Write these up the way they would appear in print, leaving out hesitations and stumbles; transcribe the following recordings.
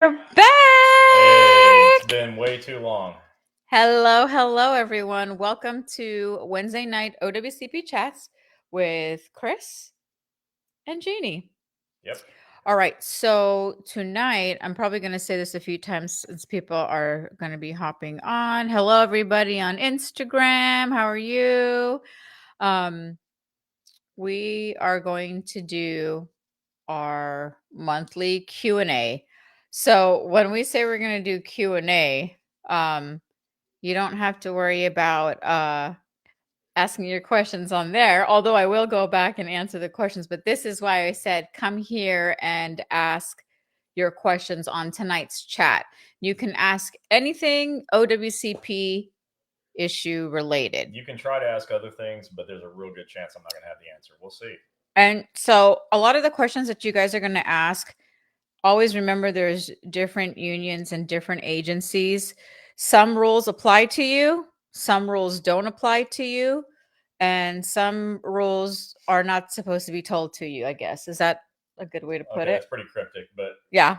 We're Hey, it's back. been way too long. Hello, everyone. Welcome to Wednesday night OWCP chats with Chris and Jeannie. Yep. All right, so tonight I'm probably going to say this a few times since people are going to be hopping on. Hello, everybody on Instagram. How are you? Um, we are going to do our monthly Q&A. So when we say we're going to do Q&A, you don't have to worry about asking your questions on there, although I will go back and answer the questions. But this is why I said come here and ask your questions on tonight's chat. You can ask anything OWCP issue related. You can try to ask other things, but there's a real good chance I'm not going to have the answer. We'll see. And so a lot of the questions that you guys are going to ask, always remember there's different unions and different agencies. Some rules apply to you, some rules don't apply to you, and some rules are not supposed to be told to you, I guess. Is that a good way to put Okay, it? that's pretty cryptic, but Yeah.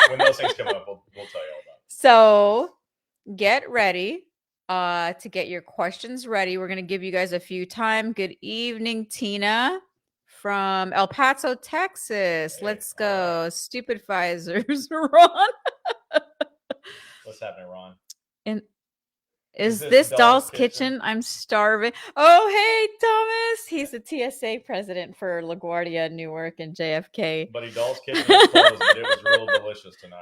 when those things come up, we'll tell you all about So get ready to get your questions ready. We're going to give you guys a few time. Good evening, Tina from El Paso, Texas. it. Hey, Let's all right. go. Stupid Pfizer's Ron. What's happening, Ron? And Is is this this Doll's Doll's Kitchen? Kitchen? I'm starving. Oh, hey, Thomas. He's the TSA president for LaGuardia, Newark, and JFK. Buddy, Doll's Kitchen is closed, but it was real delicious tonight.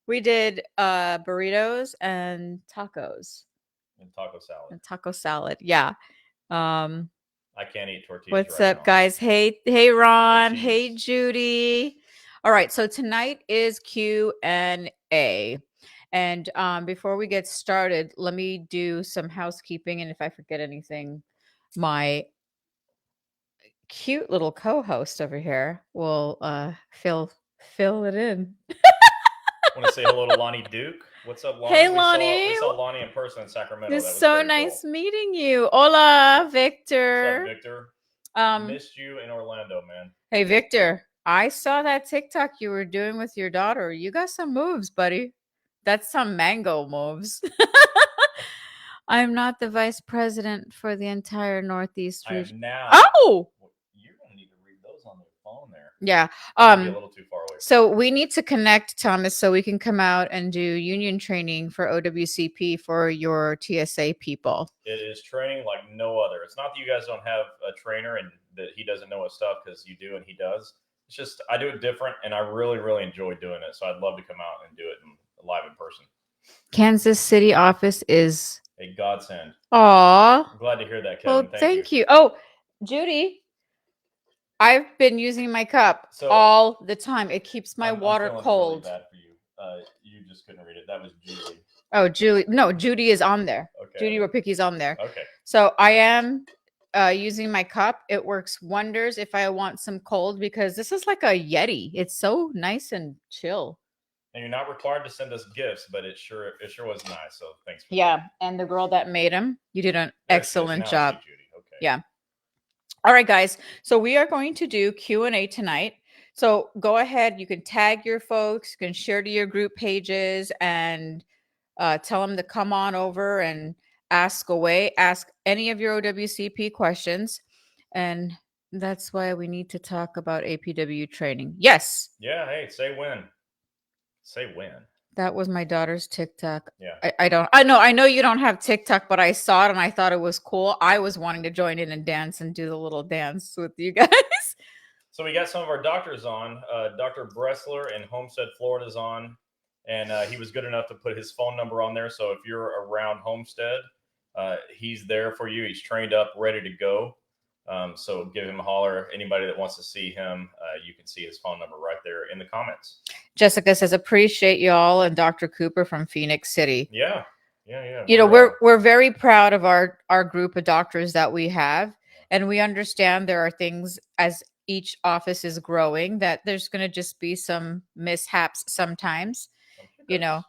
We did burritos and tacos And taco salad. and taco salad. Yeah. Um, I can't eat tortillas what's right up, now. guys? Hey, The Ron. Hey, cheese. Judy. All right, so tonight is Q&A. And before we get started, let me do some housekeeping. And if I forget anything, my cute little co-host over here will fill it in. Want to say hello to Lonnie Duke? What's up, Lonnie? Hey, We saw Lonnie. we saw Lonnie in person in Sacramento. It's That was so very nice cool. meeting you. Hola, What's up, Victor. Victor? Um, Missed you in Orlando, man. hey, Victor. I saw that TikTok you were doing with your daughter. You got some moves, buddy. That's some mango moves. I'm not the vice president for the entire Northeast I region. am now. Oh, Well, you're gonna need to read those on the phone there. yeah. That might be a little too far away for So you. we need to connect, Thomas, so we can come out and do union training for OWCP for your TSA people. It is training like no other. It's not that you guys don't have a trainer and that he doesn't know his stuff, because you do and he does. It's just I do it different, and I really, really enjoy doing it. So I'd love to come out and do it live in person. Kansas City office is A godsend. aw. I'm glad to hear that, Kevin. Well, Thank you. thank you. Oh, Judy, I've been using my cup So all the time. It keeps my I'm water feeling really cold. bad for you. You just couldn't read it. That was Julie. Oh, Julie. No, Judy is on there. Okay. Judy Ropicki's on there. Okay. So I am using my cup. It works wonders if I want some cold because this is like a Yeti. It's so nice and chill. And you're not required to send us gifts, but it sure was nice. So thanks for Yeah. And the girl that made him, you did an that. There she is. excellent Now I see job. Judy. Okay. Yeah. All right, guys. So we are going to do Q&A tonight. So go ahead. You can tag your folks, you can share to your group pages and tell them to come on over and ask away. Ask any of your OWCP questions. And that's why we need to talk about APW training. Yes. Yeah. Hey, say when. Say when. That was my daughter's TikTok. Yeah. I know you don't have TikTok, but I saw it and I thought it was cool. I was wanting to join in and dance and do the little dance with you guys. So we got some of our doctors on. Dr. Bressler in Homestead, Florida is on, and he was good enough to put his phone number on there. So if you're around Homestead, he's there for you. He's trained up, ready to go. So give him a holler. Anybody that wants to see him, you can see his phone number right there in the comments. Jessica says, appreciate y'all and Dr. Cooper from Phoenix City. Yeah. Yeah. You know, we're very proud of our group of doctors that we have, and we understand there are things as each office is growing that there's going to just be some mishaps sometimes. You know,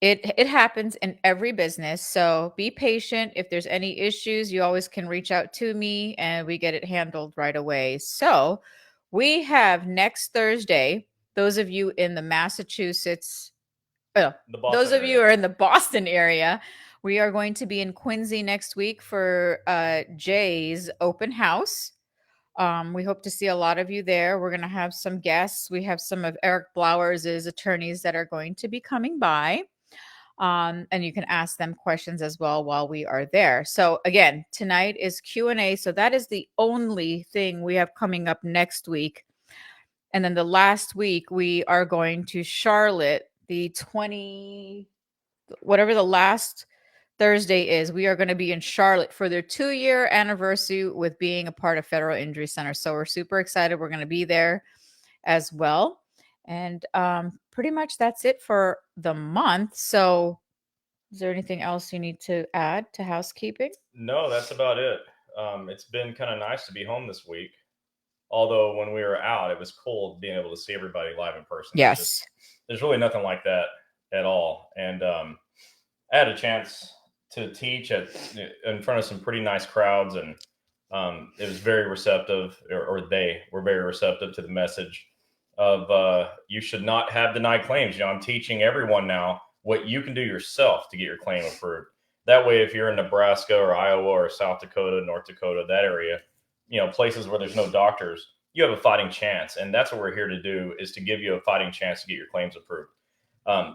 it happens in every business, so be patient. If there's any issues, you always can reach out to me and we get it handled right away. So we have next Thursday those of you in the Massachusetts, The Boston those of you area. who are in the Boston area, we are going to be in Quincy next week for Jay's open house. We hope to see a lot of you there. We're going to have some guests. We have some of Eric Blowers' attorneys that are going to be coming by. And you can ask them questions as well while we are there. So again, tonight is Q&A. So that is the only thing we have coming up next week. And then the last week, we are going to Charlotte, the 20, whatever the last Thursday is. We are going to be in Charlotte for their 2-year anniversary with being a part of Federal Injury Center. So we're super excited. We're going to be there as well. And pretty much that's it for the month. So is there anything else you need to add to housekeeping? No, that's about it. It's been kind of nice to be home this week. Although when we were out, it was cool being able to see everybody live in person. Yes. There's really nothing like that at all. And I had a chance to teach in front of some pretty nice crowds, and it was very receptive, or they were very receptive to the message of you should not have denied claims. I'm teaching everyone now what you can do yourself to get your claim approved. That way, if you're in Nebraska or Iowa or South Dakota, North Dakota, that area, places where there's no doctors, you have a fighting chance. And that's what we're here to do, is to give you a fighting chance to get your claims approved.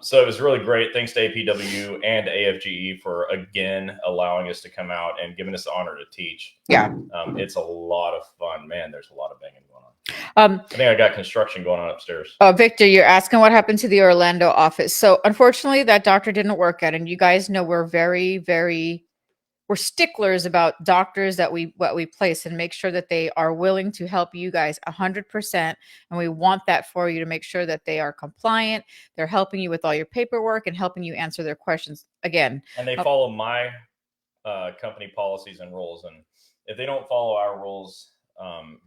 So it was really great. Thanks to APW and AFGE for, again, allowing us to come out and giving us the honor to teach. Yeah. It's a lot of fun. Man, there's a lot of banging going on. I think I got construction going on upstairs. Victor, you're asking what happened to the Orlando office. So unfortunately, that doctor didn't work out. And you guys know we're we're sticklers about doctors that we place, and make sure that they are willing to help you guys 100%. And we want that for you, to make sure that they are compliant. They're helping you with all your paperwork and helping you answer their questions. Again, and they follow my company policies and rules. And if they don't follow our rules,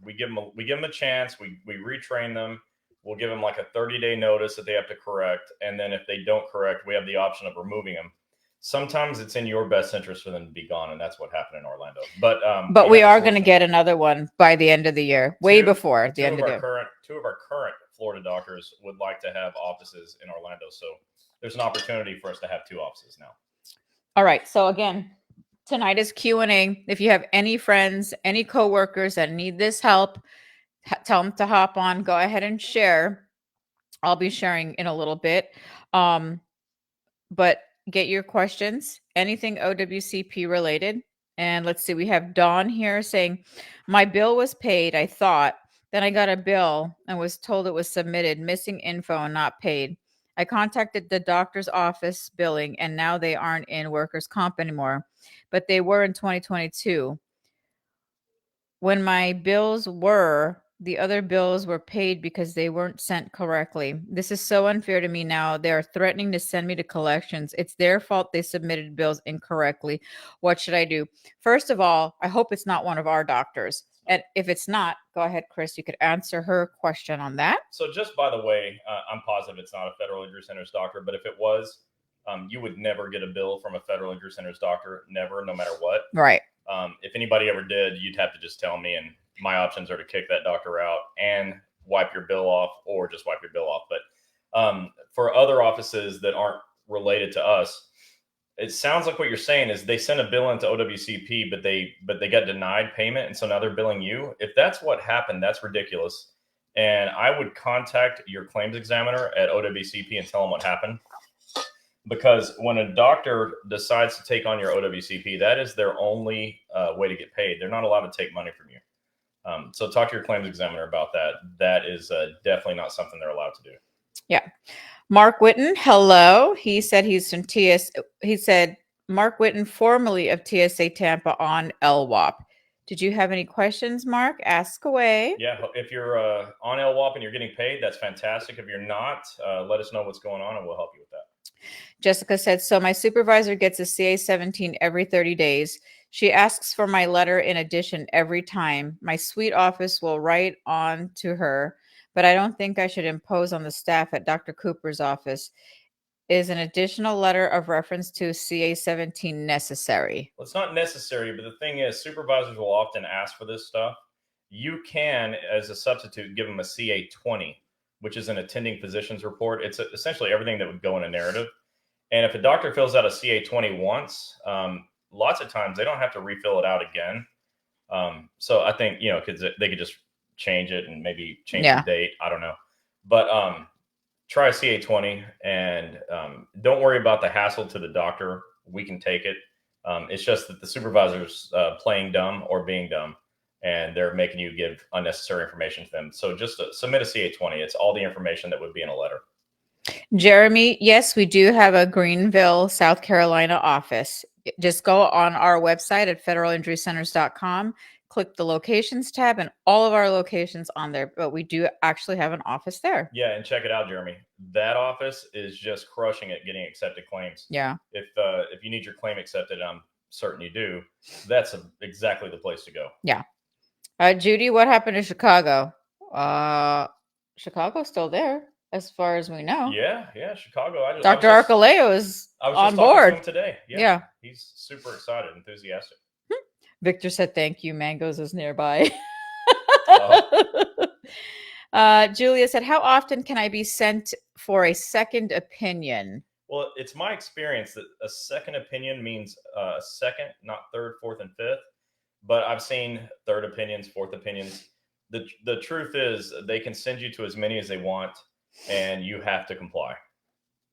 we give them a chance. We retrain them. We'll give them like a 30-day notice that they have to correct. And then if they don't correct, we have the option of removing them. Sometimes it's in your best interest for them to be gone, and that's what happened in Orlando. But we are going to get another one by the end of the year, way before the end of the year. Two of our current Florida doctors would like to have offices in Orlando, so there's an opportunity for us to have 2 offices now. All right. So again, tonight is Q&A. If you have any friends, any coworkers that need this help, tell them to hop on. Go ahead and share. I'll be sharing in a little bit. But get your questions, anything OWCP related. And let's see, we have Dawn here saying, my bill was paid, I thought. Then I got a bill and was told it was submitted, missing info and not paid. I contacted the doctor's office billing, and now they aren't in workers' comp anymore, but they were in 2022. When my bills were, the other bills were paid because they weren't sent correctly. This is so unfair to me now. They are threatening to send me to collections. It's their fault they submitted bills incorrectly. What should I do? First of all, I hope it's not one of our doctors. And if it's not, go ahead, Chris. You could answer her question on that. So just by the way, I'm positive it's not a Federal Injury Center's doctor, but if it was, you would never get a bill from a Federal Injury Center's doctor, never, no matter what. Right. If anybody ever did, you'd have to just tell me, and my options are to kick that doctor out and wipe your bill off, or just wipe your bill off. But for other offices that aren't related to us, it sounds like what you're saying is they sent a bill into OWCP, but they got denied payment, and so now they're billing you. If that's what happened, that's ridiculous. And I would contact your claims examiner at OWCP and tell them what happened. Because when a doctor decides to take on your OWCP, that is their only way to get paid. They're not allowed to take money from you. So talk to your claims examiner about that. That is definitely not something they're allowed to do. Yeah. Mark Witten, hello. He said he's from He said, Mark Witten, formerly of TSA Tampa on LWAP. Did you have any questions, Mark? Ask away. Yeah, if you're on LWAP and you're getting paid, that's fantastic. If you're not, let us know what's going on and we'll help you with that. Jessica said, so my supervisor gets a CA-17 every 30 days. She asks for my letter in addition every time. My suite office will write on to her, but I don't think I should impose on the staff at Dr. Cooper's office. Is an additional letter of reference to CA-17 necessary? Well, it's not necessary, but the thing is, supervisors will often ask for this stuff. You can, as a substitute, give them a CA-20, which is an attending physician's report. It's essentially everything that would go in a narrative. And if a doctor fills out a CA-20 once, lots of times they don't have to refill it out again. So I think, because they could just change it and maybe change the date. I don't know. But try a CA-20 and don't worry about the hassle to the doctor. We can take it. It's just that the supervisor's playing dumb or being dumb, and they're making you give unnecessary information to them. So just submit a CA-20. It's all the information that would be in a letter. Jeremy, yes, we do have a Greenville, South Carolina office. Just go on our website at federalinjurycenters.com, click the locations tab, and all of our locations on there. But we do actually have an office there. Yeah, and check it out, Jeremy. That office is just crushing it getting accepted claims. Yeah. If you need your claim accepted, I'm certain you do. That's exactly the place to go. Yeah. Judy, what happened to Chicago? Chicago's still there, as far as we know. Yeah, Chicago. Dr. Archuleo is on board today. Yeah, he's super excited, enthusiastic. Victor said, "Thank you. Mangoes is nearby." Julia said, "How often can I be sent for a second opinion?" Well, it's my experience that a second opinion means a second, not third, fourth, and fifth. But I've seen third opinions, fourth opinions. The truth is they can send you to as many as they want, and you have to comply.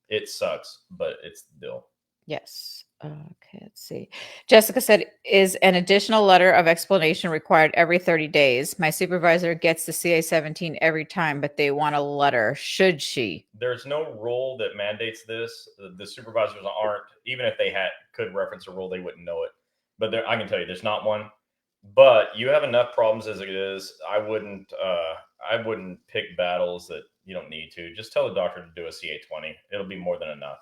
It sucks, but it's the deal. Yes. Okay, let's see. Jessica said, is an additional letter of explanation required every 30 days? My supervisor gets the CA-17 every time, but they want a letter. Should she? There's no rule that mandates this. The supervisors aren't, even if they could reference a rule, they wouldn't know it. But I can tell you, there's not one. But you have enough problems as it is. I wouldn't pick battles that you don't need to. Just tell the doctor to do a CA-20. It'll be more than enough.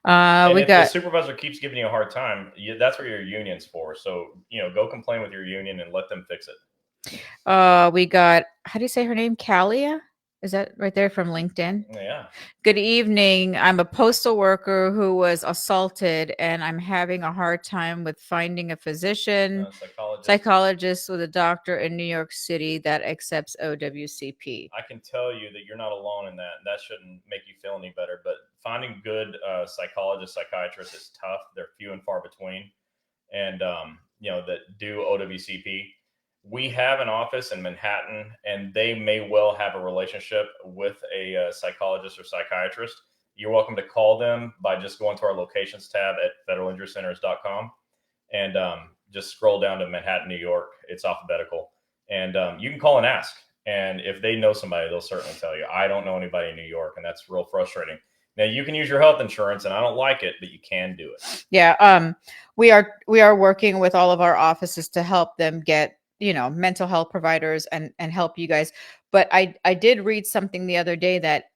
If the supervisor keeps giving you a hard time, that's what your union's for. So, go complain with your union and let them fix it. We got, how do you say her name? Kalia? Is that right there from LinkedIn? Yeah. Good evening. I'm a postal worker who was assaulted, and I'm having a hard time with finding a physician, psychologist with a doctor in New York City that accepts OWCP. I can tell you that you're not alone in that. That shouldn't make you feel any better. But finding good psychologists, psychiatrists is tough. They're few and far between, and that do OWCP. We have an office in Manhattan, and they may well have a relationship with a psychologist or psychiatrist. You're welcome to call them by just going to our locations tab at federalinjurycenters.com and just scroll down to Manhattan, New York. It's alphabetical. And you can call and ask. And if they know somebody, they'll certainly tell you. I don't know anybody in New York, and that's real frustrating. Now, you can use your health insurance, and I don't like it, but you can do it. Yeah, we are working with all of our offices to help them get mental health providers and help you guys. But I did read something the other day that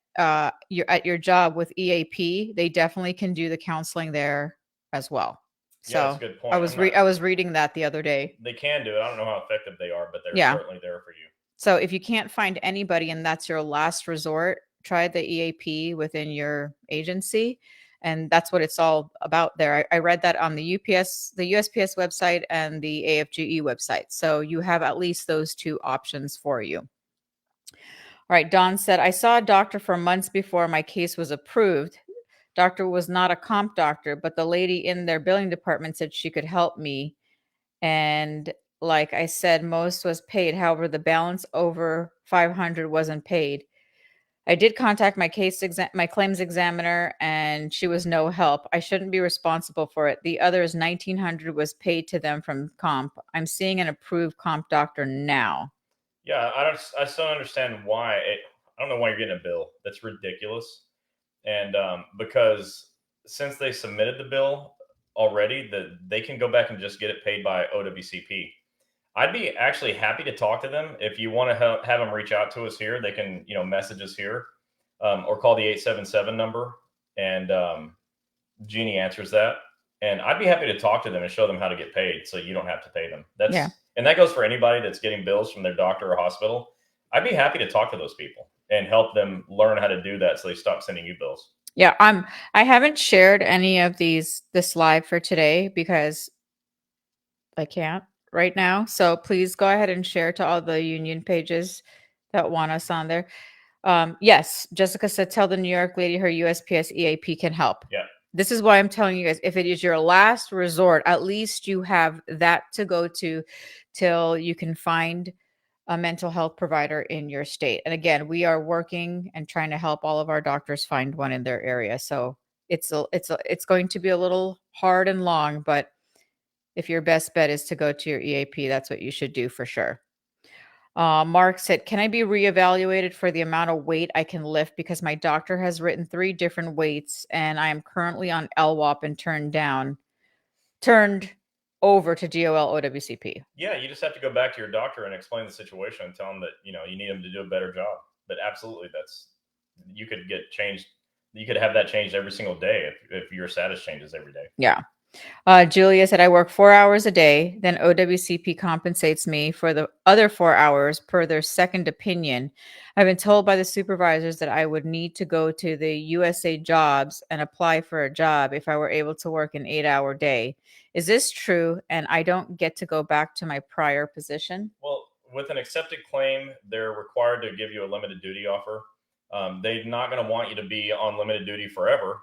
you're at your job with EAP, they definitely can do the counseling there as well. So yeah, that's a good point. I was reading that the other day. They can do it. I don't know how effective they are, but they're certainly there for you. So if you can't find anybody and that's your last resort, try the EAP within your agency. And that's what it's all about there. I read that on the USPS website and the AFGE website. So you have at least those two options for you. All right. Dawn said, I saw a doctor for months before my case was approved. Doctor was not a comp doctor, but the lady in their billing department said she could help me. And like I said, most was paid. However, the balance over 500 wasn't paid. I did contact my claims examiner, and she was no help. I shouldn't be responsible for it. The others, 1,900 was paid to them from comp. I'm seeing an approved comp doctor now. Yeah, I still don't understand why. I don't know why you're getting a bill. That's ridiculous. And because since they submitted the bill already, they can go back and just get it paid by OWCP. I'd be actually happy to talk to them. If you want to have them reach out to us here, they can, message us here or call the 877 number, and Gini answers that. And I'd be happy to talk to them and show them how to get paid so you don't have to pay them. And that goes for anybody that's getting bills from their doctor or hospital. I'd be happy to talk to those people and help them learn how to do that so they stop sending you bills. Yeah, I haven't shared any of this live for today because I can't right now. So please go ahead and share to all the union pages that want us on there. Yes, Jessica said, tell the New York lady her USPS EAP can help. Yeah. This is why I'm telling you guys, if it is your last resort, at least you have that to go to till you can find a mental health provider in your state. And again, we are working and trying to help all of our doctors find one in their area. So it's going to be a little hard and long, but if your best bet is to go to your EAP, that's what you should do for sure. Mark said, can I be reevaluated for the amount of weight I can lift? Because my doctor has written 3 different weights and I am currently on LWAP and turned over to DOL OWCP. Yeah, you just have to go back to your doctor and explain the situation and tell them that you need them to do a better job. But absolutely, you could get changed. You could have that changed every single day if your status changes every day. Yeah. Julia said, I work 4 hours a day, then OWCP compensates me for the other 4 hours per their second opinion. I've been told by the supervisors that I would need to go to the USA Jobs and apply for a job if I were able to work an 8-hour day. Is this true? And I don't get to go back to my prior position? Well, with an accepted claim, they're required to give you a limited duty offer. They're not going to want you to be on limited duty forever,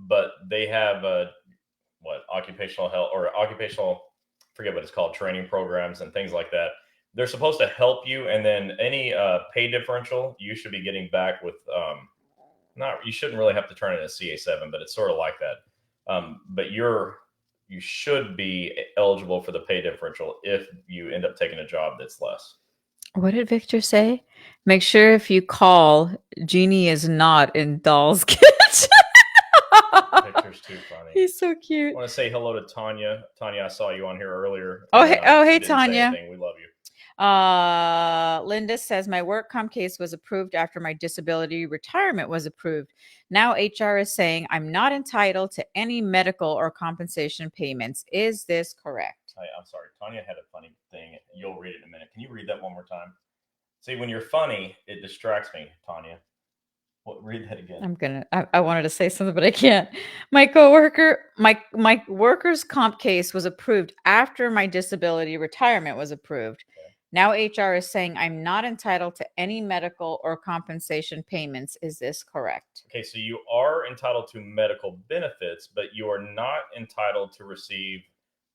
but they have occupational health or occupational, forget what it's called, training programs and things like that. They're supposed to help you, and then any pay differential you should be getting back with. Not You shouldn't really have to turn in a CA7, but it's sort of like that. But you should be eligible for the pay differential if you end up taking a job that's less. What did Victor say? Make sure if you call, Genie is not in Doll's Kitchen. Victor's too funny. He's so cute. I want to say hello to Tanya. Tanya, I saw you on here earlier. Oh, hey, didn't say Tanya. anything. We love you. Linda says, my work comp case was approved after my disability retirement was approved. Now HR is saying I'm not entitled to any medical or compensation payments. Is this correct? I'm sorry. Tanya had a funny thing. You'll read it in a minute. Can you read that one more time? See, when you're funny, it distracts me, Tanya. Read that again. I wanted to say something, but I can't. My workers' comp case was approved after my disability retirement was approved. Okay. Now HR is saying I'm not entitled to any medical or compensation payments. Is this correct? Okay, so you are entitled to medical benefits, but you are not entitled to receive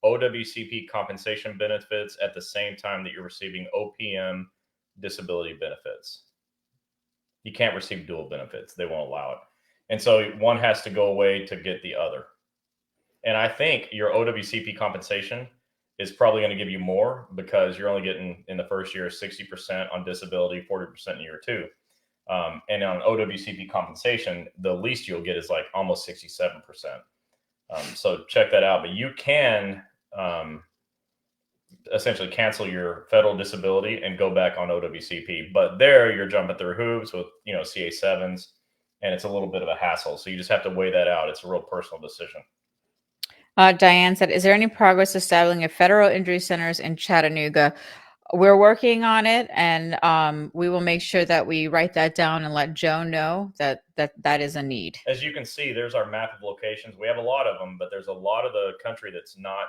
OWCP compensation benefits at the same time that you're receiving OPM disability benefits. You can't receive dual benefits. They won't allow it. And so one has to go away to get the other. And I think your OWCP compensation is probably going to give you more because you're only getting in the first year 60% on disability, 40% in year 2. And on OWCP compensation, the least you'll get is like almost 67%. So check that out. But you can essentially cancel your federal disability and go back on OWCP. But there you're jumping through hoops with, CA7s, and it's a little bit of a hassle. So you just have to weigh that out. It's a real personal decision. Diane said, is there any progress establishing a federal injury centers in Chattanooga? We're working on it, and we will make sure that we write that down and let Joe know that is a need. As you can see, there's our map of locations. We have a lot of them, but there's a lot of the country that's not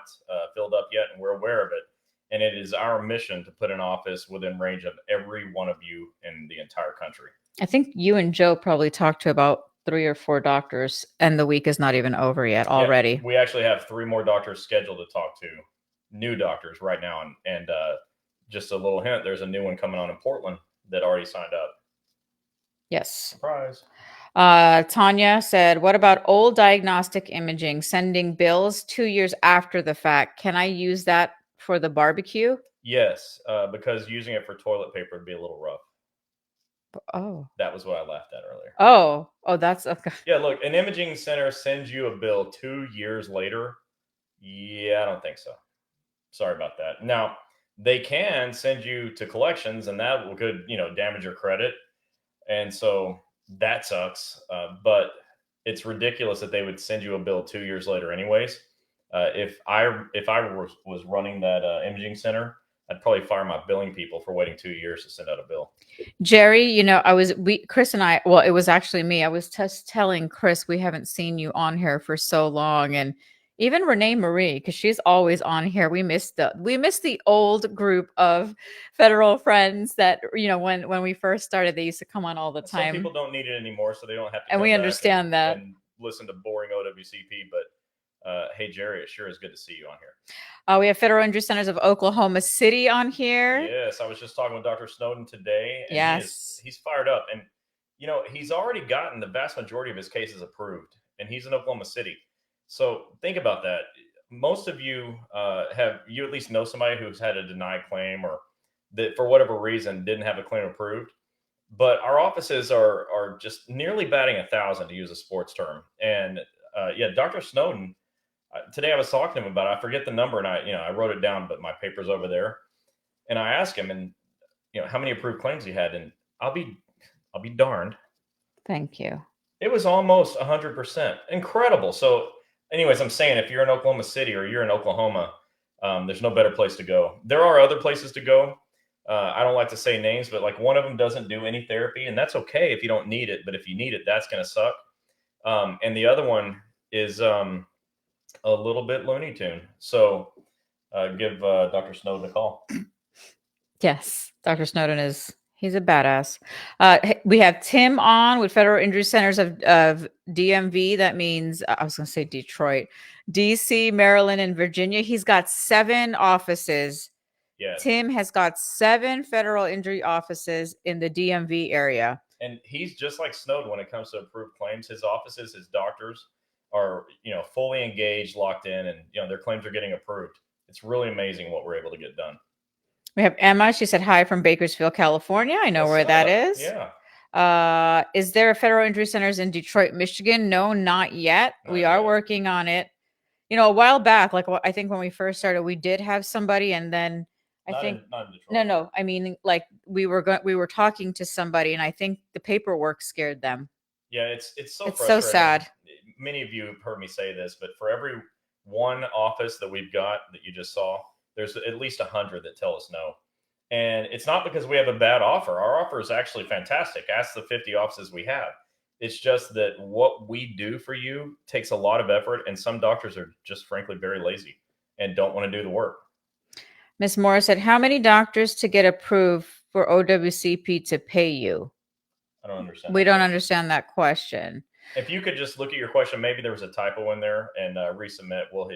filled up yet, and we're aware of it. And it is our mission to put an office within range of every one of you in the entire country. I think you and Joe probably talked to about 3 or 4 doctors, and the week is not even over yet already. Yeah, we actually have 3 more doctors scheduled to talk to, new doctors right now. And just a little hint, there's a new one coming on in Portland that already signed up. Yes. Surprise. Tanya said, what about old diagnostic imaging, sending bills 2 years after the fact? Can I use that for the barbecue? Yes, because using it for toilet paper would be a little rough. Oh. That was what I laughed at earlier. Oh, that's okay. Yeah, look, an imaging center sends you a bill 2 years later. Yeah, I don't think so. Sorry about that. Now, they can send you to collections, and that could, damage your credit. And so that sucks. But it's ridiculous that they would send you a bill 2 years later anyways. If I was running that imaging center, I'd probably fire my billing people for waiting 2 years to send out a bill. Jerry, Chris and I, well, it was actually me. I was just telling Chris, we haven't seen you on here for so long. And Even Renee Marie, because she's always on here. We missed the old group of federal friends that when we first started, they used to come on all the Some time, people don't need it anymore, so they don't have to and come we back understand that. and listen to boring OWCP. But hey, Jerry, it sure is good to see you on here. We have Federal Injury Centers of Oklahoma City on here. Yes, I was just talking with Dr. Snowden today, and Yes. he's fired up, and he's already gotten the vast majority of his cases approved, and he's in Oklahoma City. So think about that. Most of you have you at least know somebody who's had a denied claim or that for whatever reason didn't have a claim approved. But our offices are just nearly batting 1,000 to use a sports term, and yeah, Dr. Snowden. Today I was talking to him about it. I forget the number, and I wrote it down, but my paper's over there. And I asked him, and how many approved claims he had, and I'll be darned. Thank you. It was almost 100%. Incredible. So, anyways, I'm saying if you're in Oklahoma City or you're in Oklahoma, there's no better place to go. There are other places to go. I don't like to say names, but like one of them doesn't do any therapy, and that's okay if you don't need it. But if you need it, that's going to suck. And the other one is a little bit Looney Tune. So give Dr. Snowden a call. Yes, Dr. Snowden he's a badass. We have Tim on with Federal Injury Centers of DMV. That means I was going to say Detroit, DC, Maryland, and Virginia. He's got 7 offices. Yeah. Tim has got 7 federal injury offices in the DMV area. And he's just like Snowden when it comes to approved claims. His offices, his doctors are, fully engaged, locked in, and, their claims are getting approved. It's really amazing what we're able to get done. We have Emma. She said hi from Bakersfield, California. I know where that is. Yeah. Is there a federal injury centers in Detroit, Michigan? No, not yet. We are working on it. A while back, like I think when we first started, we did have somebody, and then not in Detroit. No. I mean, like we were talking to somebody, and I think the paperwork scared them. Yeah, it's so frustrating. So sad. Many of you have heard me say this, but for every one office that we've got that you just saw, there's at least 100 that tell us no. And it's not because we have a bad offer. Our offer is actually fantastic. Ask the 50 offices we have. It's just that what we do for you takes a lot of effort, and some doctors are just frankly very lazy and don't want to do the work. Ms. Morris said, how many doctors to get approved for OWCP to pay you? I don't understand. We don't understand that question. If you could just look at your question, maybe there was a typo in there, and resubmit. We'll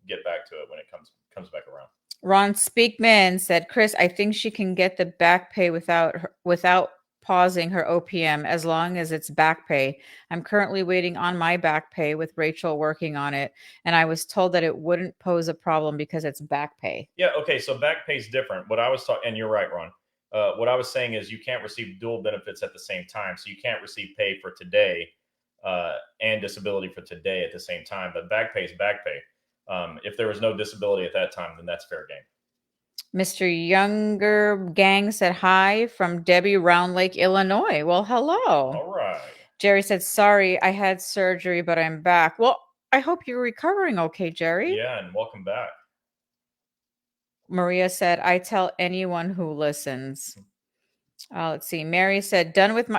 get back to it when it comes back around. Ron Speakman said, Chris, I think she can get the back pay without pausing her OPM as long as it's back pay. I'm currently waiting on my back pay with Rachel working on it, and I was told that it wouldn't pose a problem because it's back pay. Yeah, okay, so back pay is different. What I was talking, and you're right, Ron. What I was saying is you can't receive dual benefits at the same time, so you can't receive pay for today and disability for today at the same time. But back pay is back pay. If there was no disability at that time, then that's fair game. Mr. Younger Gang said hi from Debbie, Round Lake, Illinois. Well, hello. All right. Jerry said, sorry, I had surgery, but I'm back. Well, I hope you're recovering okay, Jerry. Yeah, and welcome back. Maria said, I tell anyone who listens. Let's see. Mary said, done with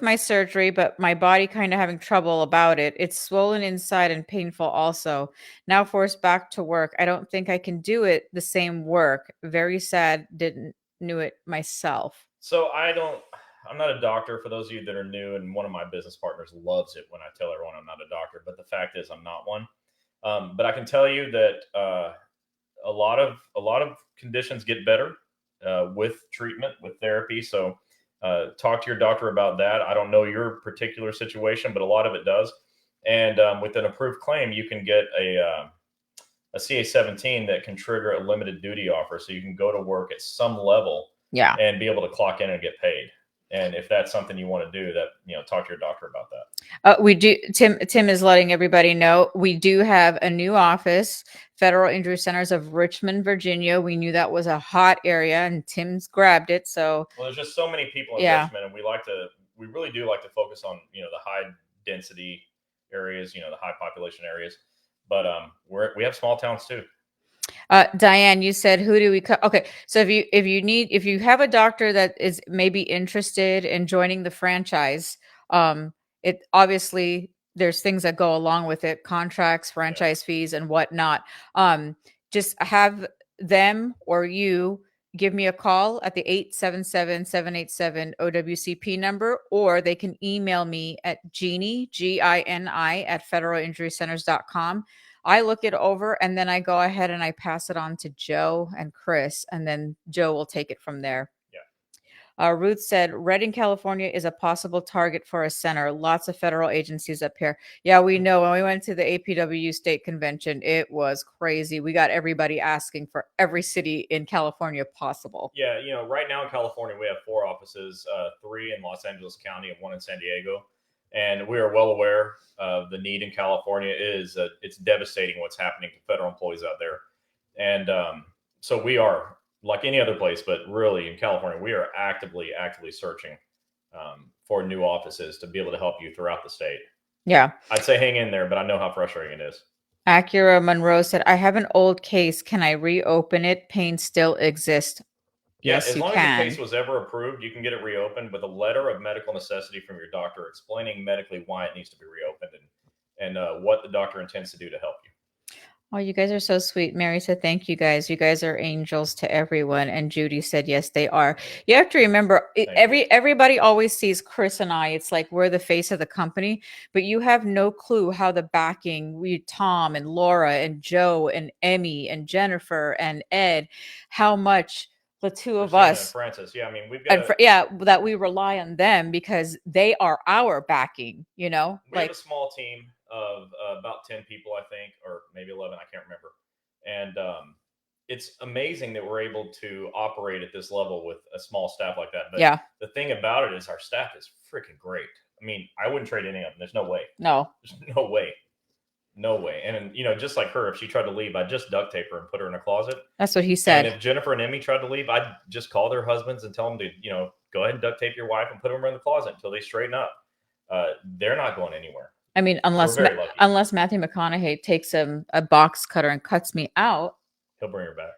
my surgery, but my body kind of having trouble about it. It's swollen inside and painful also. Now forced back to work. I don't think I can do it the same work. Very sad. Didn't knew it myself. So I'm not a doctor for those of you that are new, and one of my business partners loves it when I tell everyone I'm not a doctor, but the fact is I'm not one. But I can tell you that a lot of conditions get better with treatment, with therapy. So talk to your doctor about that. I don't know your particular situation, but a lot of it does. And with an approved claim, you can get a CA-17 that can trigger a limited duty offer. So you can go to work at some level and be able to clock in and get paid. And if that's something you want to do, that talk to your doctor about that. We do. Tim is letting everybody know we do have a new office, Federal Injury Centers of Richmond, Virginia. We knew that was a hot area, and Tim's grabbed it. So there's just so many people in Richmond, and we really do like to focus on the high density areas, the high population areas. But we have small towns too. Diane, you said, who do we cut? Okay. So if you have a doctor that is maybe interested in joining the franchise, it obviously there's things that go along with it, contracts, franchise fees, and whatnot. Just have them or you give me a call at the 877-787 OWCP number, or they can email me at Gini, Gini, at federalinjurycenters.com. I look it over and then I go ahead and I pass it on to Joe and Chris, and then Joe will take it from there. Ruth said, Redding, California is a possible target for a center. Lots of federal agencies up here. Yeah, we know. When we went to the APW state convention, it was crazy. We got everybody asking for every city in California possible. Yeah, right now in California, we have 4 offices, 3 in Los Angeles County and 1 in San Diego. And we are well aware of the need in California. It's devastating what's happening to federal employees out there. And so we are, like any other place, but really in California, we are actively searching for new offices to be able to help you throughout the state. Yeah. I'd say hang in there, but I know how frustrating it is. Acura Monroe said, I have an old case. Can I reopen it? Pain still exists. Yes, as you long can. as the case was ever approved, you can get it reopened with a letter of medical necessity from your doctor explaining medically why it needs to be reopened and what the doctor intends to do to help you. Oh, you guys are so sweet. Mary said, thank you guys. You guys are angels to everyone. And Judy said, yes, they are. You have to remember, everybody always sees Chris and I. It's like we're the face of the company, but you have no clue how the backing, Tom and Laura and Joe and Emmy and Jennifer and Ed, how much the two of us, Francis, yeah, I mean, we've got that we rely on them because they are our backing. We have a small team of about 10 people, I think, or maybe 11, I can't remember. And it's amazing that we're able to operate at this level with a small staff like that. But the thing about it is our staff is freaking great. I mean, I wouldn't trade any of them. There's no way. There's no way. No way. And, just like her, if she tried to leave, I'd just duct tape her and put her in a closet. That's what he said. And if Jennifer and Emmy tried to leave, I'd just call their husbands and tell them to, go ahead and duct tape your wife and put them in the closet until they straighten up. They're not going anywhere. I mean, unless Matthew McConaughey takes a box cutter and cuts me out, he'll bring her back.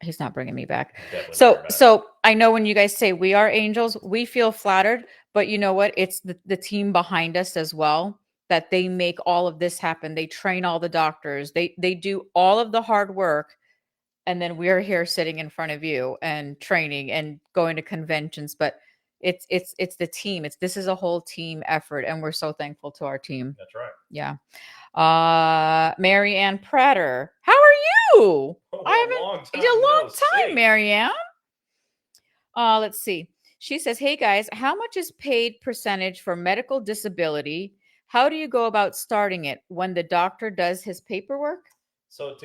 He's not bringing me back. So I know when you guys say we are angels, we feel flattered, but you know what? It's the team behind us as well, that they make all of this happen. They train all the doctors. They do all of the hard work. And then we're here sitting in front of you and training and going to conventions, but it's the team. This is a whole team effort, and we're so thankful to our team. That's right. Yeah. Mary Ann Prater, how are you? A long time, Mary Ann. Let's see. She says, hey guys, how much is paid percentage for medical disability? How do you go about starting it when the doctor does his paperwork? So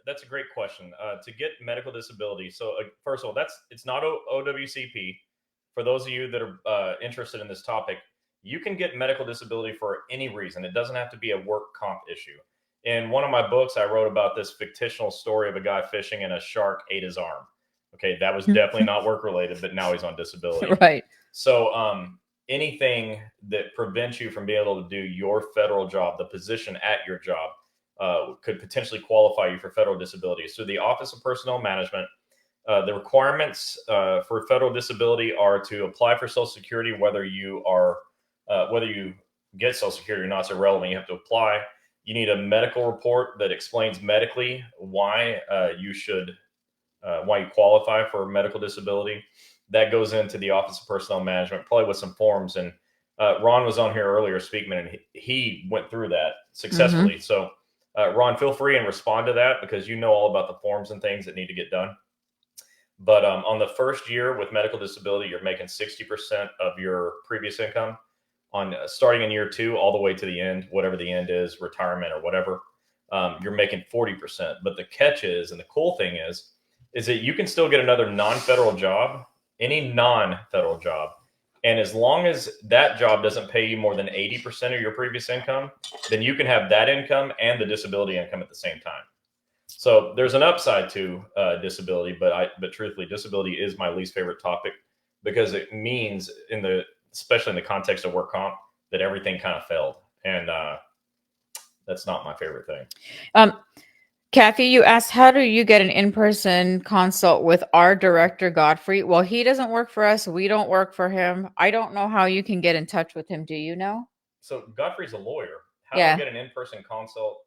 that's a great question. To get medical disability. So first of all, it's not OWCP. For those of you that are interested in this topic, you can get medical disability for any reason. It doesn't have to be a work comp issue. In one of my books, I wrote about this fictional story of a guy fishing and a shark ate his arm. Okay, that was definitely not work related, but now he's on disability. Right. So anything that prevents you from being able to do your federal job, the position at your job, could potentially qualify you for federal disability. So the Office of Personnel Management, the requirements for federal disability are to apply for Social Security, whether you get Social Security or not, it's irrelevant. You have to apply. You need a medical report that explains medically why you qualify for medical disability. That goes into the Office of Personnel Management, probably with some forms. And Ron was on here earlier speaking, and he went through that successfully. Mm-hmm. So Ron, feel free and respond to that because you know all about the forms and things that need to get done. But on the first year with medical disability, you're making 60% of your previous income. On starting in year 2 all the way to the end, whatever the end is, retirement or whatever, you're making 40%. But the catch is, and the cool thing is that you can still get another non-federal job, any non-federal job. And as long as that job doesn't pay you more than 80% of your previous income, then you can have that income and the disability income at the same time. So there's an upside to disability, but truthfully, disability is my least favorite topic because it means, especially in the context of work comp, that everything kind of failed, and that's not my favorite thing. Kathy, you asked, how do you get an in-person consult with our director, Godfrey? Well, he doesn't work for us. We don't work for him. I don't know how you can get in touch with him. Do you know? So Godfrey's a lawyer. how do I get an in-person consult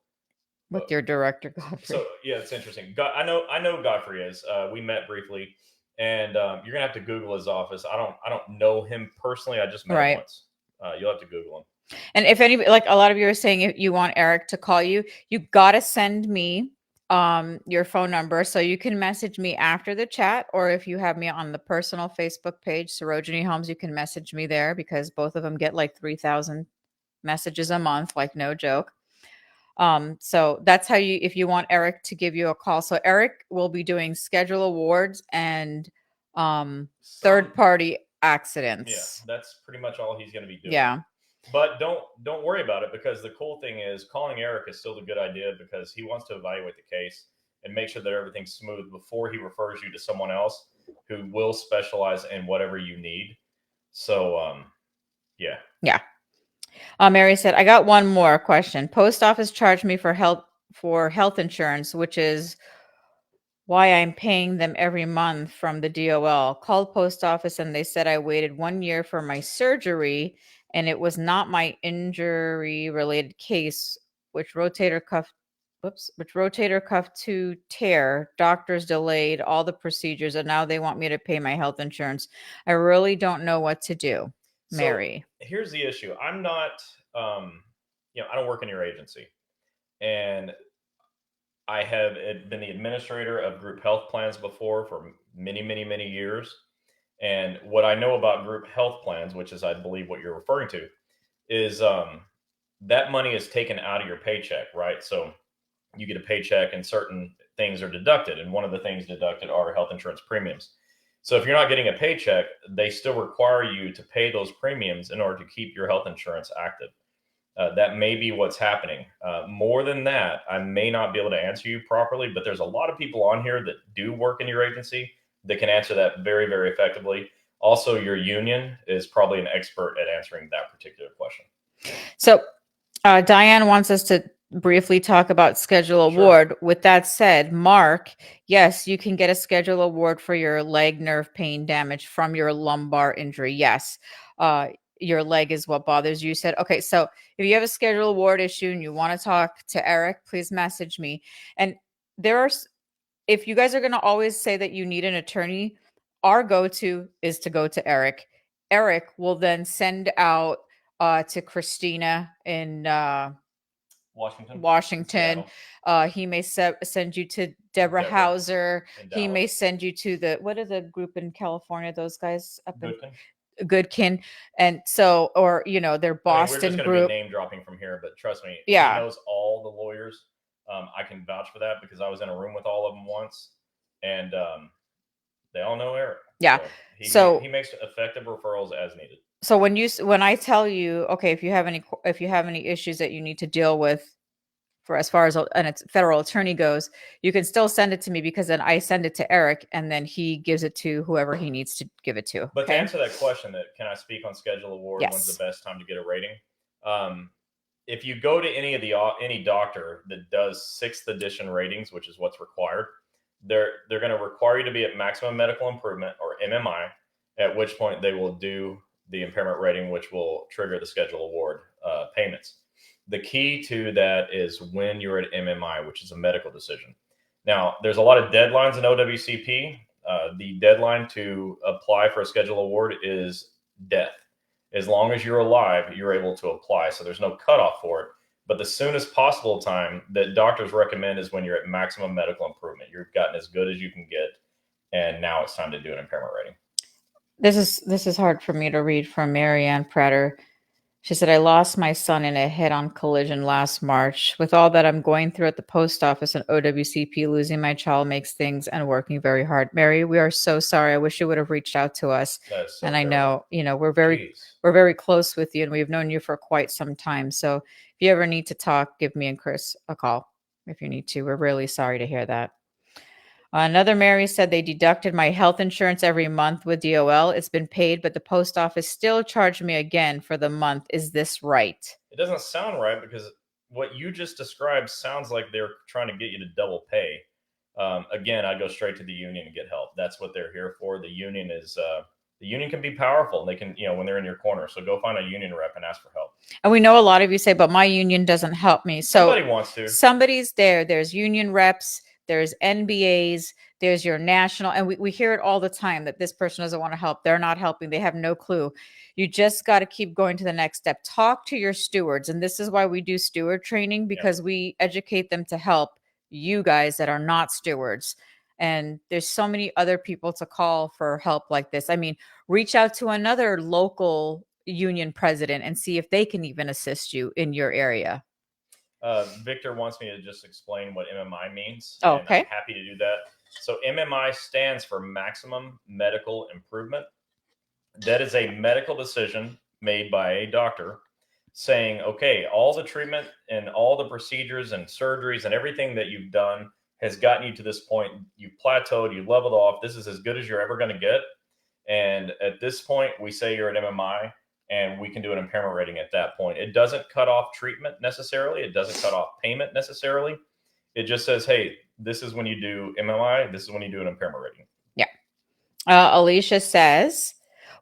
with your director, Godfrey. So yeah, it's interesting. I know Godfrey is. We met briefly, and you're gonna have to Google his office. I don't know him personally. I just met him once. You'll have to Google him. And if any, like a lot of you are saying, if you want Eric to call you, you gotta send me your phone number so you can message me after the chat, or if you have me on the personal Facebook page, Gini Helms, you can message me there because both of them get like 3,000 messages a month, like no joke. So that's how you, if you want Eric to give you a call. So Eric will be doing schedule awards and third party accidents. Yeah, that's pretty much all he's going to be doing. Yeah. But don't worry about it, because the cool thing is calling Eric is still a good idea, because he wants to evaluate the case and make sure that everything's smooth before he refers you to someone else who will specialize in whatever you need. So yeah. Mary said, I got one more question. Post office charged me for health insurance, which is why I'm paying them every month from the DOL. Called post office and they said I waited 1 year for my surgery and it was not my injury related case, which rotator cuff to tear. Doctors delayed all the procedures and now they want me to pay my health insurance. I really don't know what to do. Mary. So here's the issue. I'm not, I don't work in your agency, and I have been the administrator of group health plans before for many, many, many years. And what I know about group health plans, which is, I believe, what you're referring to, is that money is taken out of your paycheck, right? So you get a paycheck and certain things are deducted. And one of the things deducted are health insurance premiums. So if you're not getting a paycheck, they still require you to pay those premiums in order to keep your health insurance active. That may be what's happening. More than that, I may not be able to answer you properly, but there's a lot of people on here that do work in your agency that can answer that very, very effectively. Also, your union is probably an expert at answering that particular question. So Diane wants us to briefly talk about schedule award. Sure. With that said, Mark, yes, you can get a schedule award for your leg nerve pain damage from your lumbar injury. Yes. Your leg is what bothers you. You said, okay, so if you have a schedule award issue and you want to talk to Eric, please message me. And if you guys are going to always say that you need an attorney, our go-to is to go to Eric. Eric will then send out to Christina in Washington. He may send you to Deborah Hauser. He may send you to what are the group in California? Those guys up in Goodkin. And so, or their Boston group. We're just going to be name dropping from here, but trust me, he knows all the lawyers. I can vouch for that because I was in a room with all of them once, and they all know Eric. Yeah. So he makes effective referrals as needed. So when I tell you, okay, if you have any issues that you need to deal with for as far as a federal attorney goes, you can still send it to me, because then I send it to Eric and then he gives it to whoever he needs to give it to. But to answer that question, that can I speak on schedule award? Yes. When's the best time to get a rating? If you go to any doctor that does 6th edition ratings, which is what's required, they're going to require you to be at maximum medical improvement, or MMI, at which point they will do the impairment rating, which will trigger the schedule award payments. The key to that is when you're at MMI, which is a medical decision. Now, there's a lot of deadlines in OWCP. The deadline to apply for a schedule award is death. As long as you're alive, you're able to apply. So there's no cutoff for it. But the soonest possible time that doctors recommend is when you're at maximum medical improvement. You've gotten as good as you can get, and now it's time to do an impairment rating. This is hard for me to read from Marianne Prater. She said, I lost my son in a head-on collision last March. With all that I'm going through at the post office and OWCP, losing my child makes things and working very hard. Mary, we are so sorry. I wish you would have reached out to us. So and I know, we're very close with you and we've known you for quite some time. So if you ever need to talk, give me and Chris a call if you need to. We're really sorry to hear that. Another Mary said they deducted my health insurance every month with DOL. It's been paid, but the post office still charged me again for the month. Is this right? It doesn't sound right, because what you just described sounds like they're trying to get you to double pay. Again, I go straight to the union and get help. That's what they're here for. The union is the union can be powerful. They can, when they're in your corner. So go find a union rep and ask for help. And we know a lot of you say, but my union doesn't help me. So Somebody wants to. somebody's there. There's union reps, there's NBAs, there's your national, and we hear it all the time that this person doesn't want to help. They're not helping. They have no clue. You just got to keep going to the next step. Talk to your stewards. And this is why we do steward training, because we educate them to help you guys that are not stewards. And there's so many other people to call for help like this. I mean, reach out to another local union president and see if they can even assist you in your area. Victor wants me to just explain what MMI means. Oh, and okay. I'm happy to do that. So MMI stands for Maximum Medical Improvement. That is a medical decision made by a doctor saying, okay, all the treatment and all the procedures and surgeries and everything that you've done has gotten you to this point. You've plateaued, you've leveled off. This is as good as you're ever going to get. And at this point, we say you're an MMI, and we can do an impairment rating at that point. It doesn't cut off treatment necessarily. It doesn't cut off payment necessarily. It just says, hey, this is when you do MMI. This is when you do an impairment rating. Yeah. Alicia says,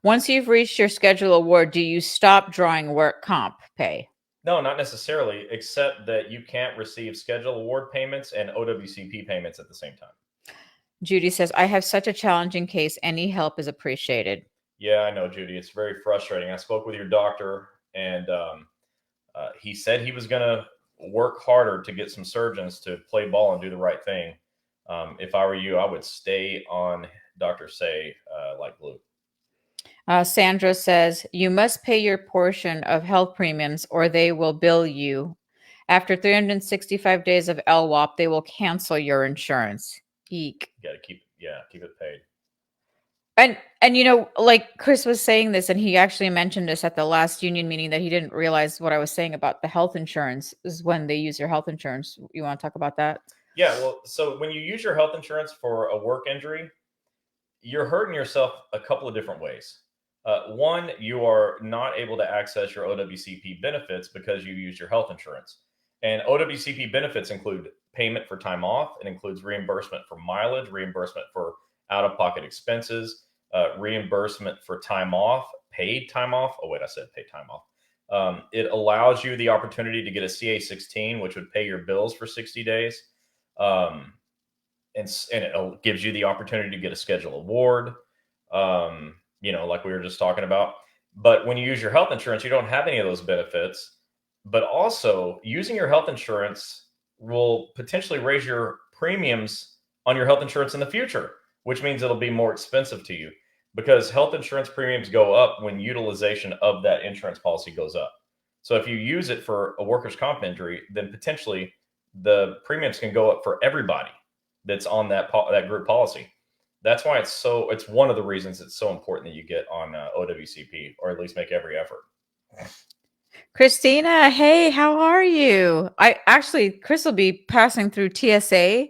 once you've reached your schedule award, do you stop drawing work comp pay? No, not necessarily, except that you can't receive schedule award payments and OWCP payments at the same time. Judy says, I have such a challenging case. Any help is appreciated. Yeah, I know, Judy. It's very frustrating. I spoke with your doctor, and he said he was going to work harder to get some surgeons to play ball and do the right thing. If I were you, I would stay on Dr. Say like glue. Sandra says, you must pay your portion of health premiums or they will bill you. After 365 days of LWOP, they will cancel your insurance. Eek. You got to keep it paid. And like Chris was saying this, and he actually mentioned this at the last union meeting, that he didn't realize what I was saying about the health insurance is when they use your health insurance. You want to talk about that? Yeah, well, so when you use your health insurance for a work injury, you're hurting yourself a couple of different ways. One, you are not able to access your OWCP benefits because you use your health insurance. And OWCP benefits include payment for time off. It includes reimbursement for mileage, reimbursement for out-of-pocket expenses, reimbursement for time off, paid time off. Oh, wait, I said paid time off. It allows you the opportunity to get a CA-16, which would pay your bills for 60 days. And it gives you the opportunity to get a schedule award, like we were just talking about. But when you use your health insurance, you don't have any of those benefits. But also, using your health insurance will potentially raise your premiums on your health insurance in the future, which means it'll be more expensive to you because health insurance premiums go up when utilization of that insurance policy goes up. So if you use it for a workers' comp injury, then potentially the premiums can go up for everybody that's on that group policy. That's why it's one of the reasons it's so important that you get on OWCP, or at least make every effort. Christina, hey, how are you? Chris will be passing through TSA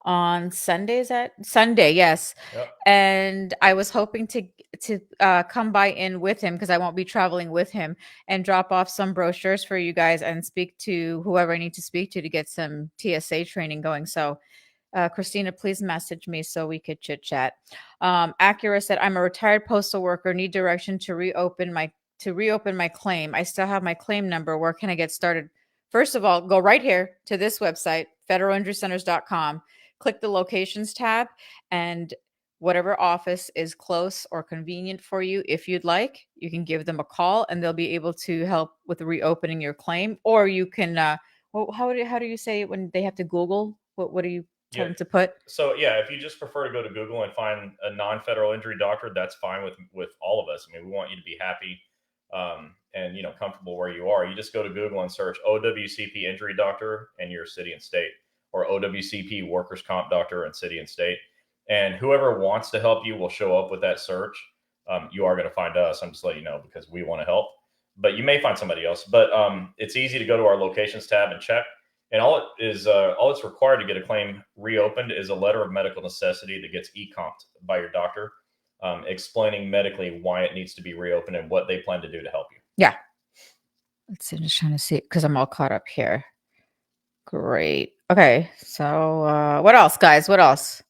on Sundays at Sunday, yes. Yep. And I was hoping to come by in with him because I won't be traveling with him and drop off some brochures for you guys and speak to whoever I need to speak to get some TSA training going. So Christina, please message me so we could chit chat. Acura said, I'm a retired postal worker, need direction to reopen my claim. I still have my claim number. Where can I get started? First of all, go right here to this website, federalinjurycenters.com. Click the locations tab, and whatever office is close or convenient for you, if you'd like, you can give them a call and they'll be able to help with reopening your claim. Or you can, how do you say it when they have to Google? What do you tell them to put? So yeah, if you just prefer to go to Google and find a non-federal injury doctor, that's fine with all of us. I mean, we want you to be happy and comfortable where you are. You just go to Google and search OWCP injury doctor in your city and state, or OWCP workers comp doctor in city and state, and whoever wants to help you will show up with that search. You are going to find us. I'm just letting you know because we want to help, but you may find somebody else. But it's easy to go to our locations tab and check. And all it's required to get a claim reopened is a letter of medical necessity that gets e-comped by your doctor, explaining medically why it needs to be reopened and what they plan to do to help you. Yeah. Let's see. I'm just trying to see because I'm all caught up here. Great. Okay. So what else, guys? What else?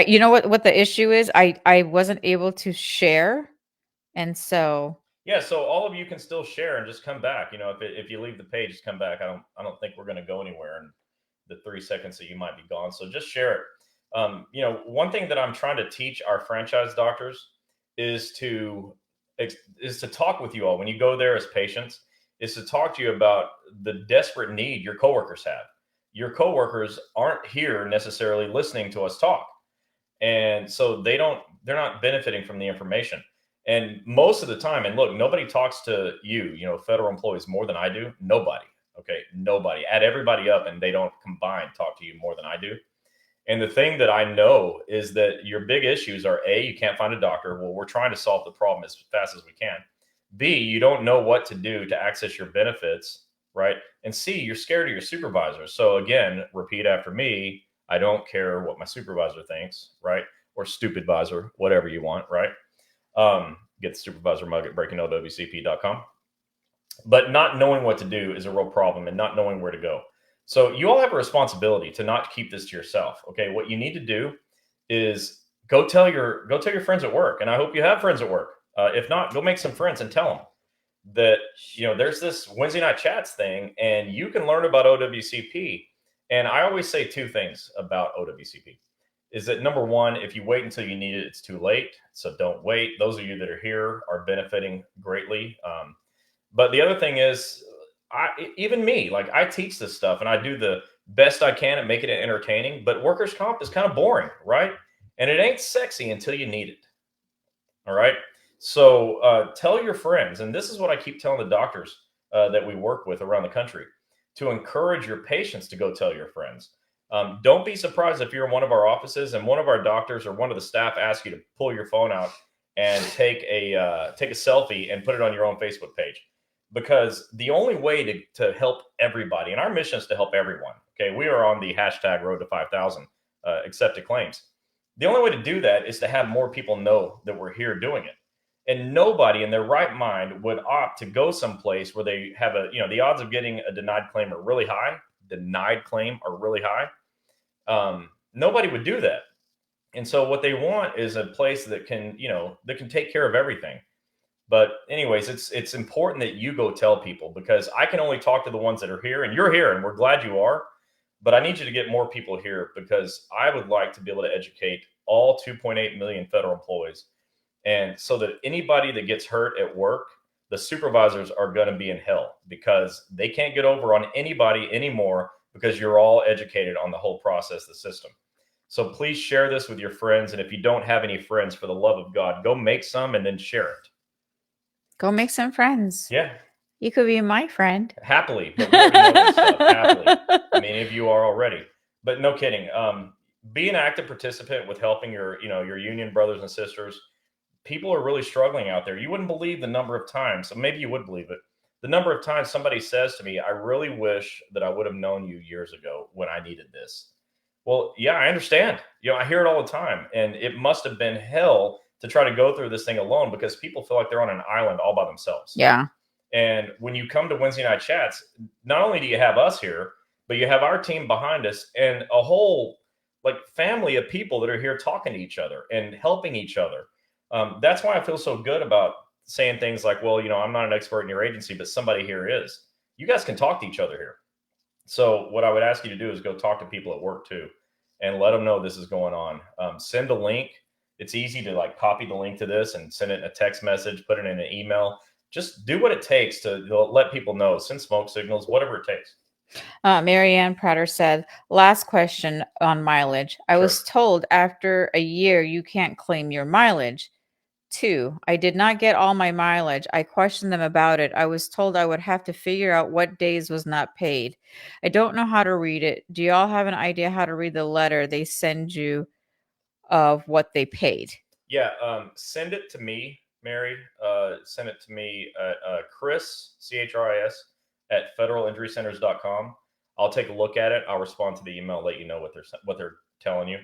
You know what the issue is? I wasn't able to share, and so Yeah, so all of you can still share and just come back. If you leave the page, just come back. I don't think we're going to go anywhere in the 3 seconds that you might be gone. So just share it. One thing that I'm trying to teach our franchise doctors is to talk with you all when you go there as patients. Is to talk to you about the desperate need your coworkers have. Your coworkers aren't here necessarily listening to us talk, and so they're not benefiting from the information. And most of the time, and look, nobody talks to federal employees more than I do. Nobody. Okay, nobody. Add everybody up and they don't combine talk to you more than I do. And the thing that I know is that your big issues are: A, you can't find a doctor. Well, we're trying to solve the problem as fast as we can. B, you don't know what to do to access your benefits, right? And C, you're scared of your supervisor. So again, repeat after me: I don't care what my supervisor thinks, right? Or stupid visor, whatever you want, right? Get the supervisor mug at breakingowcp.com. But not knowing what to do is a real problem, and not knowing where to go. So you all have a responsibility to not keep this to yourself. Okay, what you need to do is go tell your friends at work, and I hope you have friends at work. If not, go make some friends and tell them that there's this Wednesday night chats thing, and you can learn about OWCP. And I always say two things about OWCP: is that number one, if you wait until you need it, it's too late. So don't wait. Those of you that are here are benefiting greatly. But the other thing is, even me, like, I teach this stuff and I do the best I can at making it entertaining. But workers' comp is kind of boring, right? And it ain't sexy until you need it. All right. So tell your friends, and this is what I keep telling the doctors that we work with around the country, to encourage your patients to go tell your friends. Don't be surprised if you're in one of our offices and one of our doctors or one of the staff asks you to pull your phone out and take a selfie and put it on your own Facebook page. Because the only way to help everybody, and our mission is to help everyone. Okay, we are on the hashtag road to 5,000 accepted claims. The only way to do that is to have more people know that we're here doing it. And nobody in their right mind would opt to go someplace where they have the odds of getting a denied claim are really high. Nobody would do that. And so what they want is a place that can take care of everything. But anyways, it's important that you go tell people, because I can only talk to the ones that are here, and you're here and we're glad you are. But I need you to get more people here, because I would like to be able to educate all 2.8 million federal employees. And so that anybody that gets hurt at work, the supervisors are going to be in hell, because they can't get over on anybody anymore, because you're all educated on the whole process, the system. So please share this with your friends. And if you don't have any friends, for the love of God, go make some and then share it. go make some friends. Yeah. You could be my friend. Happily, but we already know this stuff. Happily. Many of you are already. But no kidding. Be an active participant with helping your union brothers and sisters. People are really struggling out there. You wouldn't believe the number of times, maybe you would believe it, the number of times somebody says to me, I really wish that I would have known you years ago when I needed this. Well, yeah, I understand. I hear it all the time. And it must have been hell to try to go through this thing alone, because people feel like they're on an island all by themselves. Yeah. And when you come to Wednesday night chats, not only do you have us here, but you have our team behind us and a whole family of people that are here talking to each other and helping each other. That's why I feel so good about saying things like, well, I'm not an expert in your agency, but somebody here is. You guys can talk to each other here. So what I would ask you to do is go talk to people at work too, and let them know this is going on. Send a link. It's easy to copy the link to this and send it in a text message, put it in an email. Just do what it takes to let people know. Send smoke signals, whatever it takes. Marianne Prater said, last question on mileage. I was told after a year you can't claim your mileage. 2, I did not get all my mileage. I questioned them about it. I was told I would have to figure out what days was not paid. I don't know how to read it. Do y'all have an idea how to read the letter they send you of what they paid? Yeah, send it to me, Mary. Send it to me at Chris, CHRIS, at federalinjurycenters.com. I'll take a look at it. I'll respond to the email, let you know what they're telling you.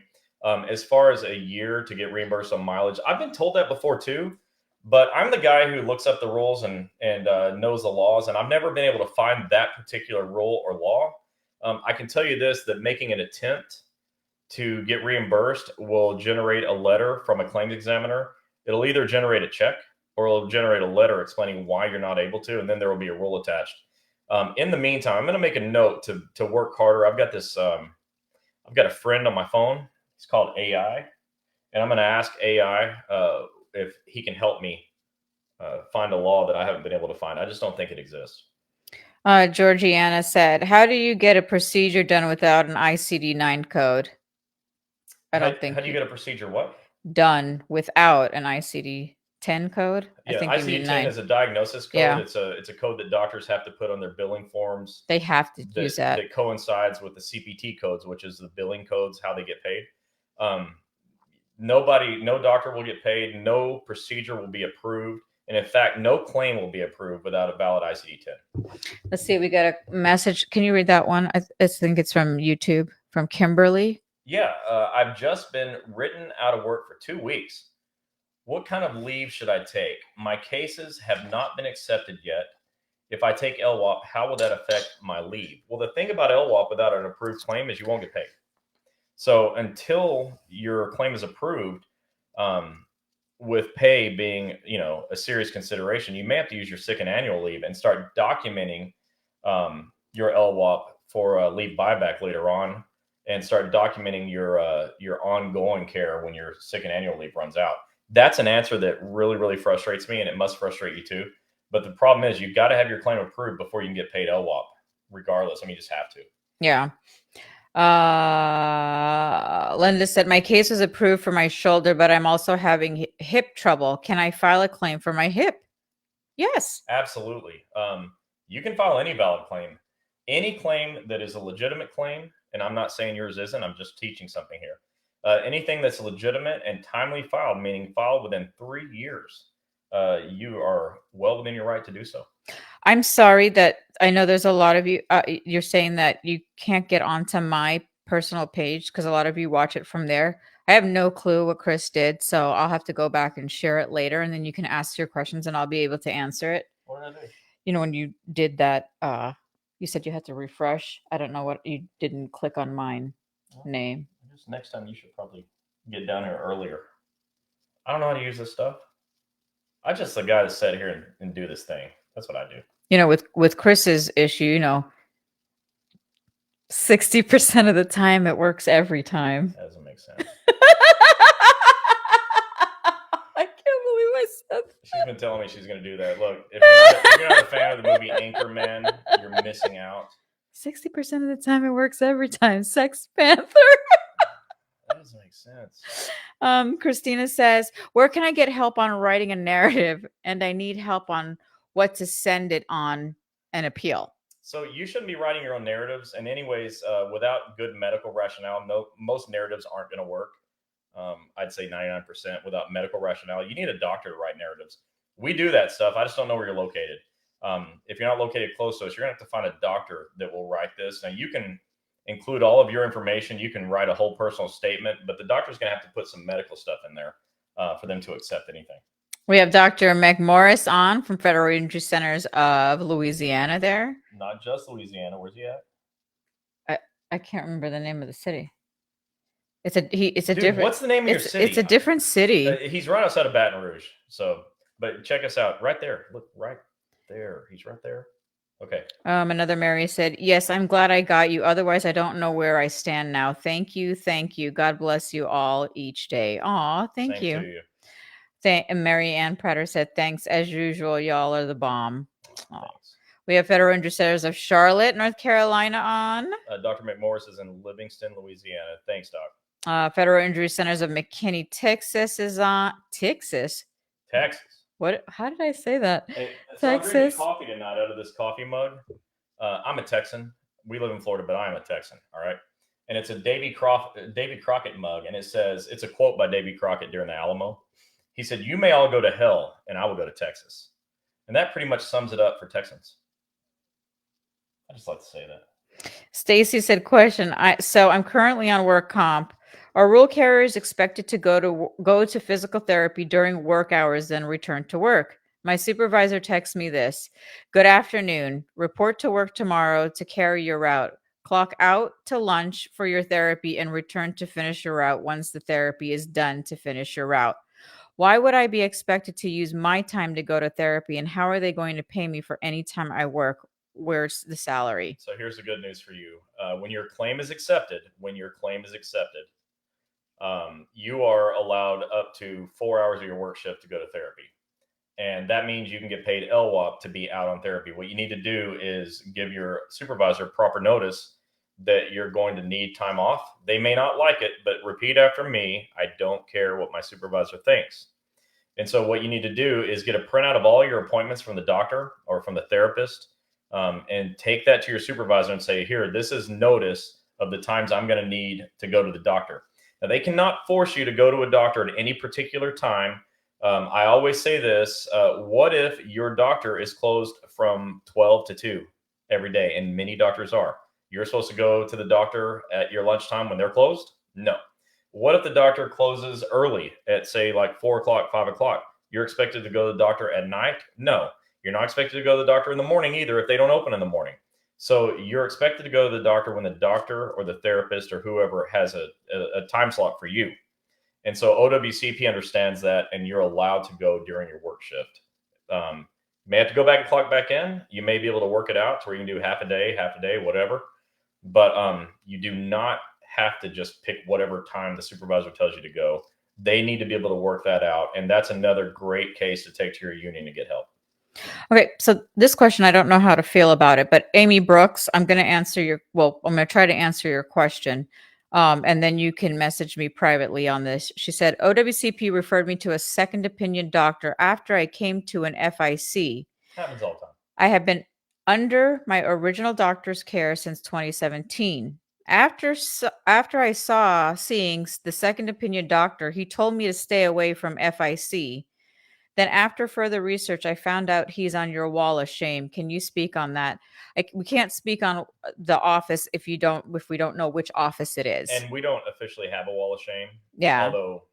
As far as a year to get reimbursed on mileage, I've been told that before too, but I'm the guy who looks up the rules and knows the laws, and I've never been able to find that particular rule or law. I can tell you this, that making an attempt to get reimbursed will generate a letter from a claims examiner. It'll either generate a check or it'll generate a letter explaining why you're not able to, and then there will be a rule attached. In the meantime, I'm going to make a note to work harder. I've got this. I've got a friend on my phone. It's called AI, and I'm going to ask AI if he can help me find a law that I haven't been able to find. I just don't think it exists. Georgiana said, "How do you get a procedure done without an ICD-9 code?" I don't think How do you get a procedure? What? Done without an ICD-10 code. I Yeah, think you mean ICD-10 9. is a diagnosis code. Yeah. It's a code that doctors have to put on their billing forms. They have to use that. That coincides with the CPT codes, which is the billing codes, how they get paid. No doctor will get paid. No procedure will be approved. And in fact, no claim will be approved without a valid ICD-10. Let's see. We got a message. Can you read that one? I think it's from YouTube, from Kimberly. Yeah, I've just been written out of work for 2 weeks. What kind of leave should I take? My cases have not been accepted yet. If I take LWOP, how will that affect my leave? Well, the thing about LWOP without an approved claim is you won't get paid. So until your claim is approved, with pay being, a serious consideration, you may have to use your sick and annual leave and start documenting your LWOP for leave buyback later on, and start documenting your ongoing care when your sick and annual leave runs out. That's an answer that really, really frustrates me, and it must frustrate you too. But the problem is you've got to have your claim approved before you can get paid LWOP, regardless. I mean, you just have to. Yeah. Linda said, my case was approved for my shoulder, but I'm also having hip trouble. Can I file a claim for my hip? Yes. Absolutely. You can file any valid claim. Any claim that is a legitimate claim, and I'm not saying yours isn't, I'm just teaching something here. Anything that's legitimate and timely filed, meaning filed within 3 years, you are well within your right to do so. I'm sorry that I know there's a lot of you, you're saying that you can't get onto my personal page because a lot of you watch it from there. I have no clue what Chris did, so I'll have to go back and share it later, and then you can ask your questions and I'll be able to answer it. What did I do? You know, when you did that, you said you had to refresh. I don't know what you didn't click on mine name. I guess next time you should probably get down here earlier. I don't know how to use this stuff. I'm just the guy that sat here and do this thing. That's what I do. You know, with Chris's issue, 60% of the time it works every time. That doesn't make sense. I can't believe I said that. She's been telling me she's going to do that. Look, if you're not a fan of the movie Anchorman, you're missing out. 60% of the time it works every time. Sex Panther. That doesn't make sense. Christina says, where can I get help on writing a narrative? And I need help on what to send it on an appeal. So you shouldn't be writing your own narratives. And anyways, without good medical rationale, most narratives aren't going to work. I'd say 99% without medical rationale. You need a doctor to write narratives. We do that stuff. I just don't know where you're located. If you're not located close to us, you're going to have to find a doctor that will write this. Now, you can include all of your information. You can write a whole personal statement, but the doctor's going to have to put some medical stuff in there for them to accept anything. We have Dr. Meg Morris on from Federal Injury Centers of Louisiana there. Not just Louisiana. Where's he at? I can't remember the name of the city. It's a Dude, different. What's the name of your city? It's a different city. He's right outside of Baton Rouge. So, but check us out right there. Look right there. He's right there. Okay. Another Mary said, yes, I'm glad I got you. Otherwise, I don't know where I stand now. Thank you. Thank you. God bless you all each day. Aw, thank Same you. to you. Mary Ann Prater said, thanks. As usual, y'all are the bomb. We have Federal Injury Centers of Charlotte, North Carolina on. Dr. McMorris is in Livingston, Louisiana. Thanks, Doc. Federal Injury Centers of McKinney, Texas is on. Texas? What? How did I say that? Hey, so Texas. I'm drinking coffee tonight out of this coffee mug. I'm a Texan. We live in Florida, but I am a Texan. All right. And it's a Davy Crockett mug. And it says, it's a quote by Davy Crockett during the Alamo. He said, you may all go to hell and I will go to Texas. And that pretty much sums it up for Texans. I just like to say that. Stacy said, question. So I'm currently on work comp. Are rural carriers expected to go to physical therapy during work hours, then return to work? My supervisor texts me this. Good afternoon. Report to work tomorrow to carry your route. Clock out to lunch for your therapy and return to finish your route once the therapy is done to finish your route. Why would I be expected to use my time to go to therapy, and how are they going to pay me for any time I work? Where's the salary? So here's the good news for you. When your claim is accepted, you are allowed up to 4 hours of your work shift to go to therapy. And that means you can get paid LWOP to be out on therapy. What you need to do is give your supervisor proper notice that you're going to need time off. They may not like it, but repeat after me. I don't care what my supervisor thinks. And so what you need to do is get a printout of all your appointments from the doctor or from the therapist, and take that to your supervisor and say, here, this is notice of the times I'm going to need to go to the doctor. Now, they cannot force you to go to a doctor at any particular time. I always say this, what if your doctor is closed from 12 to 2 every day? And many doctors are. You're supposed to go to the doctor at your lunchtime when they're closed? No. What if the doctor closes early at, say, like 4 o'clock, 5 o'clock? You're expected to go to the doctor at night? No. You're not expected to go to the doctor in the morning either if they don't open in the morning. So you're expected to go to the doctor when the doctor or the therapist or whoever has a time slot for you. And so OWCP understands that, and you're allowed to go during your work shift. You may have to go back and clock back in. You may be able to work it out to where you can do half a day, whatever. But you do not have to just pick whatever time the supervisor tells you to go. They need to be able to work that out. And that's another great case to take to your union to get help. Okay, so this question, I don't know how to feel about it, but Amy Brooks, I'm going to try to answer your question. And then you can message me privately on this. She said, OWCP referred me to a second opinion doctor after I came to an FIC. Happens all the time. I have been under my original doctor's care since 2017. After I saw seeing the second opinion doctor, he told me to stay away from FIC. Then after further research, I found out he's on your wall of shame. Can you speak on that? We can't speak on the office if we don't know which office it is. And we don't officially have a wall of shame. Yeah. Although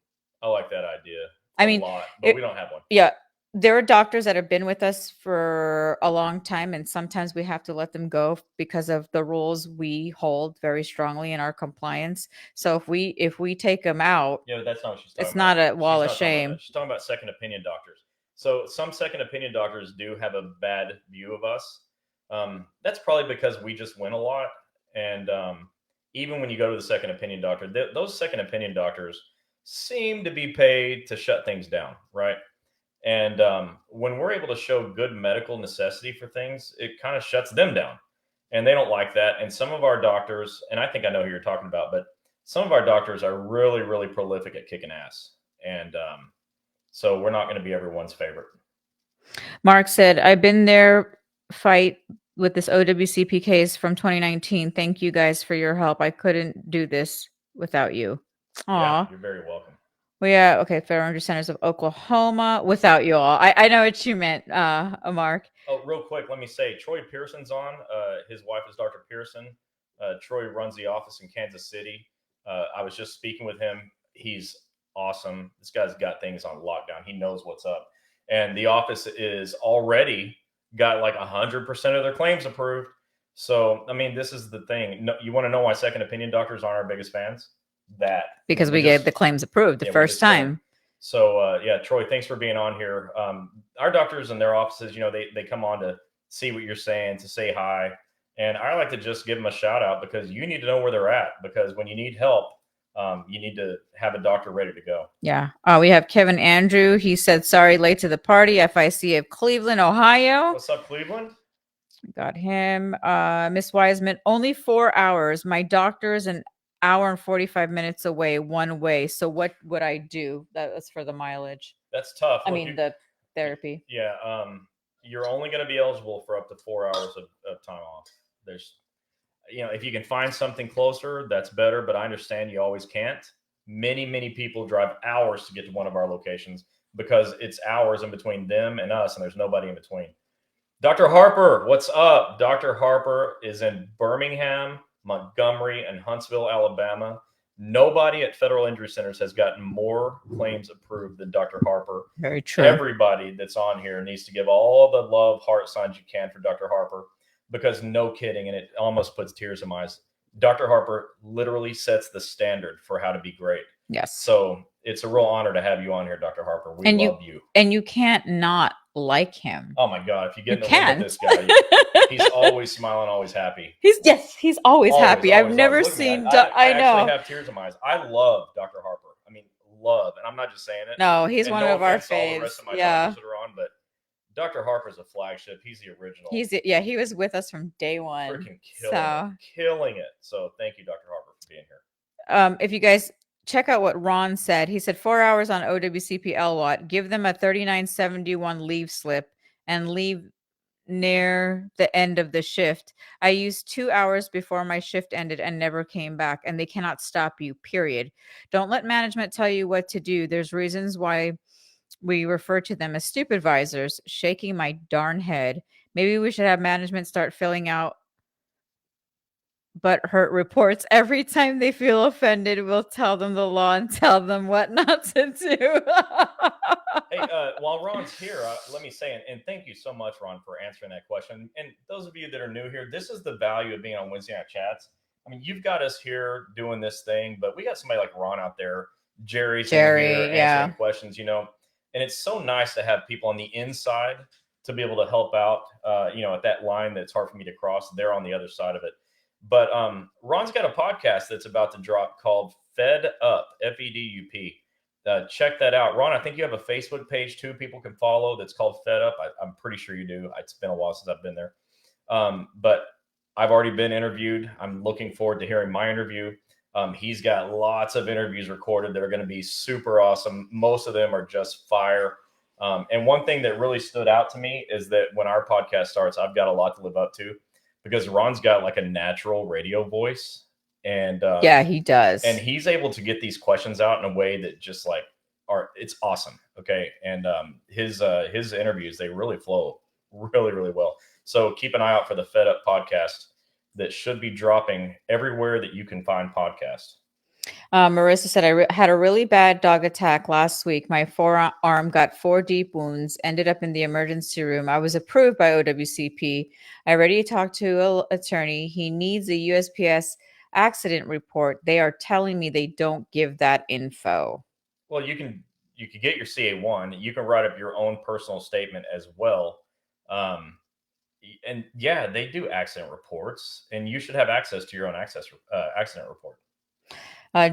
I like that idea a lot, but we don't have one. Yeah. There are doctors that have been with us for a long time, and sometimes we have to let them go because of the rules we hold very strongly in our compliance. So if we take them out, yeah, but that's not what she's talking it's about. not a wall of shame. She's talking about second opinion doctors. So some second opinion doctors do have a bad view of us. That's probably because we just win a lot. And even when you go to the second opinion doctor, those second opinion doctors seem to be paid to shut things down, right? And when we're able to show good medical necessity for things, it kind of shuts them down. And they don't like that. And some of our doctors, and I think I know who you're talking about, but some of our doctors are really, really prolific at kicking ass. And so we're not going to be everyone's favorite. Mark said, I've been there fight with this OWCP case from 2019. Thank you guys for your help. I couldn't do this without you. Aw. Yeah, you're very welcome. Well, yeah, okay, Federal Energy Centers of Oklahoma. Without you all. I know what you meant, Mark. Oh, real quick, let me say, Troy Pearson's on. His wife is Dr. Pearson. Troy runs the office in Kansas City. I was just speaking with him. He's awesome. This guy's got things on lockdown. He knows what's up. And the office is already got like 100% of their claims approved. So, I mean, this is the thing. No, you want to know why second opinion doctors aren't our biggest fans? Because we gave the claims approved the first time. So yeah, Troy, thanks for being on here. Our doctors in their offices, they come on to see what you're saying, to say hi. And I like to just give them a shout out because you need to know where they're at, because when you need help, you need to have a doctor ready to go. Yeah. We have Kevin Andrew. He said, sorry, late to the party. FIC of Cleveland, Ohio. What's up, Cleveland? Got him. Miss Wiseman, only 4 hours. My doctor is an hour and 45 minutes away one way. So what would I do? That's for the mileage. That's tough. The therapy. Yeah. You're only going to be eligible for up to 4 hours of time off. There's, if you can find something closer, that's better. But I understand you always can't. Many people drive hours to get to one of our locations because it's hours in between them and us, and there's nobody in between. Dr. Harper, what's up? Dr. Harper is in Birmingham, Montgomery, and Huntsville, Alabama. Nobody at Federal Injury Centers has gotten more claims approved than Dr. Harper. Very true. Everybody that's on here needs to give all the love, heart signs you can for Dr. Harper. because no kidding, and it almost puts tears in my eyes. Dr. Harper literally sets the standard for how to be great. Yes. So it's a real honor to have you on here, Dr. Harper. We And love you. And you can't not like him. Oh my God. If you get You in the room with can't. this guy, he's always smiling, always happy. He's always happy. I've never Look at me. seen. I I know. actually have tears in my eyes. I love Dr. Harper. I mean, love, and I'm not just saying it. No, he's And one no of our offense to all the faves. rest of my Yeah. doctors that are on, but Dr. Harper's a flagship. He's the original. He was with us from day one. Freaking killing it. So thank you, Dr. Harper, for being here. If you guys check out what Ron said, he said 4 hours on OWCP LWAT, give them a 3971 leave slip and leave near the end of the shift. I used 2 hours before my shift ended and never came back, and they cannot stop you, period. Don't let management tell you what to do. There's reasons why we refer to them as supervisors. Shaking my darn head. Maybe we should have management start filling out but hurt reports every time they feel offended. We'll tell them the law and tell them what not to do. Hey, while Ron's here, let me say, and thank you so much, Ron, for answering that question. And those of you that are new here, this is the value of being on Wednesday Night Chats. I mean, you've got us here doing this thing, but we got somebody like Ron out there, Jerry, here answering questions, you know, and it's so nice to have people on the inside to be able to help out, you know, at that line that's hard for me to cross. They're on the other side of it. But Ron's got a podcast that's about to drop called Fed Up, FEDUP. Check that out. Ron, I think you have a Facebook page too people can follow that's called Fed Up. I'm pretty sure you do. It's been a while since I've been there. But I've already been interviewed. I'm looking forward to hearing my interview. He's got lots of interviews recorded that are going to be super awesome. Most of them are just fire. And one thing that really stood out to me is that when our podcast starts, I've got a lot to live up to because Ron's got like a natural radio voice. And yeah, he does. And he's able to get these questions out in a way that just like it's awesome. Okay. And his interviews, they really flow really, really well. So keep an eye out for the Fed Up podcast that should be dropping everywhere that you can find podcasts. Marissa said, I had a really bad dog attack last week. My forearm got 4 deep wounds, ended up in the emergency room. I was approved by OWCP. I already talked to an attorney. He needs a USPS accident report. They are telling me they don't give that info. Well, you can get your CA1. You can write up your own personal statement as well. And yeah, they do accident reports, and you should have access to your own accident report.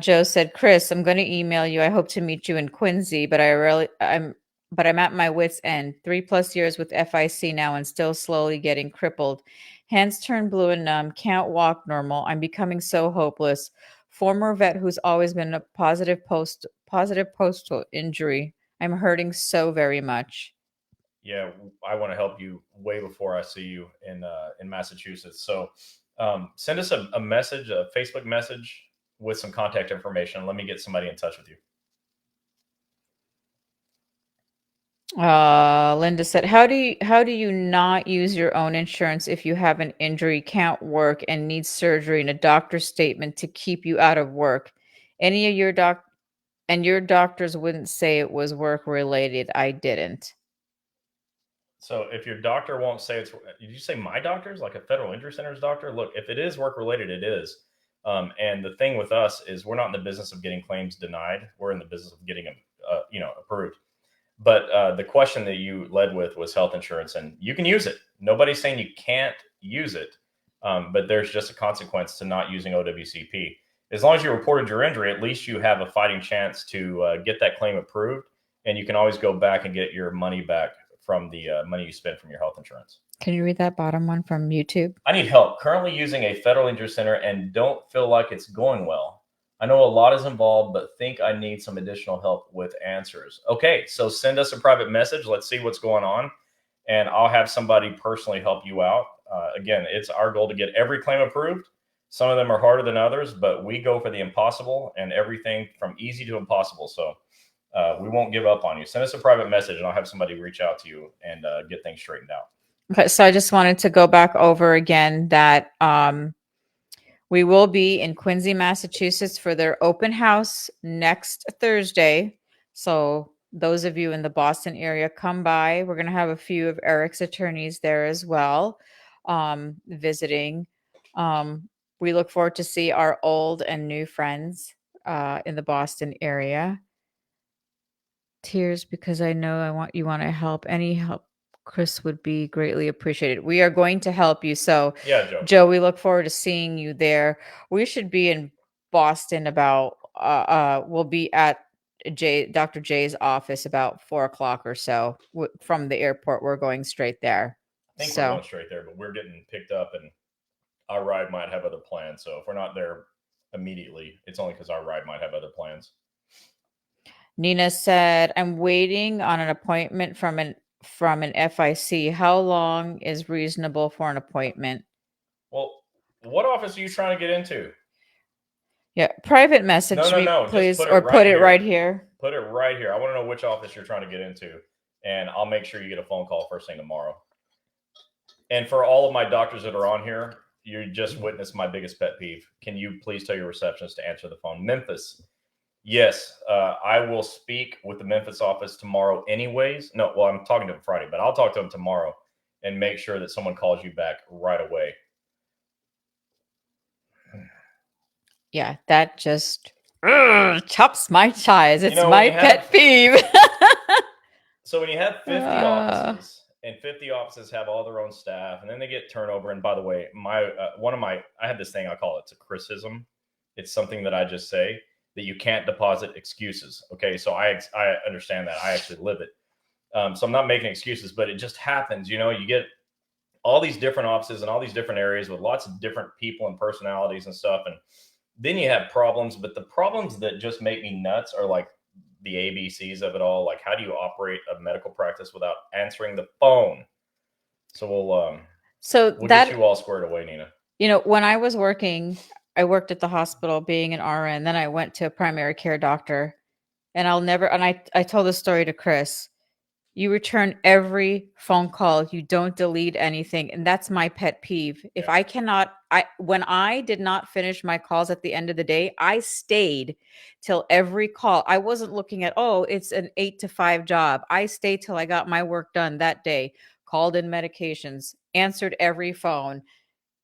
Joe said, Chris, I'm going to email you. I hope to meet you in Quincy, but I'm at my wit's end. 3+ years with FIC now and still slowly getting crippled. Hands turn blue and numb. Can't walk normal. I'm becoming so hopeless. Former vet who's always been a positive postal injury. I'm hurting so very much. Yeah, I want to help you way before I see you in Massachusetts. So send us a message, a Facebook message with some contact information. Let me get somebody in touch with you. Linda said, how do you not use your own insurance if you have an injury, can't work, and need surgery and a doctor's statement to keep you out of work? Any of your doctors wouldn't say it was work related. I didn't. So if your doctor won't say did you say my doctor's like a federal injury center's doctor? Look, if it is work related, it is. And the thing with us is we're not in the business of getting claims denied. We're in the business of getting them, approved. But the question that you led with was health insurance, and you can use it. Nobody's saying you can't use it, but there's just a consequence to not using OWCP. As long as you reported your injury, at least you have a fighting chance to get that claim approved, and you can always go back and get your money back from the money you spent from your health insurance. Can you read that bottom one from YouTube? I need help. Currently using a federal injury center and don't feel like it's going well. I know a lot is involved, but think I need some additional help with answers. Okay, so send us a private message. Let's see what's going on, and I'll have somebody personally help you out. Again, it's our goal to get every claim approved. Some of them are harder than others, but we go for the impossible and everything from easy to impossible. So we won't give up on you. Send us a private message, and I'll have somebody reach out to you and get things straightened out. Okay, so I just wanted to go back over again that we will be in Quincy, Massachusetts for their open house next Thursday. So those of you in the Boston area, come by. We're going to have a few of Eric's attorneys there as well. visiting. We look forward to see our old and new friends in the Boston area. Tears because I know you want to help. Any help, Chris, would be greatly appreciated. We are going to help you. So, Yeah, Joe. Joe, we look forward to seeing you there. We should be in Boston about we'll be at Dr. J's office about 4 o'clock or so. From the airport, we're going straight there. I think we're going straight there, but we're getting picked up, and our ride might have other plans. So if we're not there immediately, it's only because our ride might have other plans. Nina said, "I'm waiting on an appointment from an FIC. How long is reasonable for an appointment?" Well, what office are you trying to get into? Yeah, private message me, please, or put it right here. Put it right here. I want to know which office you're trying to get into, and I'll make sure you get a phone call first thing tomorrow. And for all of my doctors that are on here, you just witnessed my biggest pet peeve. Can you please tell your receptionist to answer the phone? Memphis. Yes, I will speak with the Memphis office tomorrow anyways. No, well, I'm talking to them Friday, but I'll talk to them tomorrow and make sure that someone calls you back right away. Yeah, that just chops my ties. It's my pet peeve. So when you have 50 offices, and 50 offices have all their own staff, and then they get turnover. And by the way, I have this thing, I call it's a Chrisism. It's something that I just say that you can't deposit excuses. Okay, so I understand that. I actually live it. So I'm not making excuses, but it just happens. You get all these different offices and all these different areas with lots of different people and personalities and stuff, and then you have problems. But the problems that just make me nuts are like the ABCs of it all. Like, how do you operate a medical practice without answering the phone? So we'll get you all squared away, Nina. When I was working, I worked at the hospital being an RN. Then I went to a primary care doctor, and I told this story to Chris. You return every phone call. You don't delete anything. And that's my pet peeve. Yeah. If when I did not finish my calls at the end of the day, I stayed till every call. I wasn't looking at, it's an 8 to 5 job. I stayed till I got my work done that day, called in medications, answered every phone,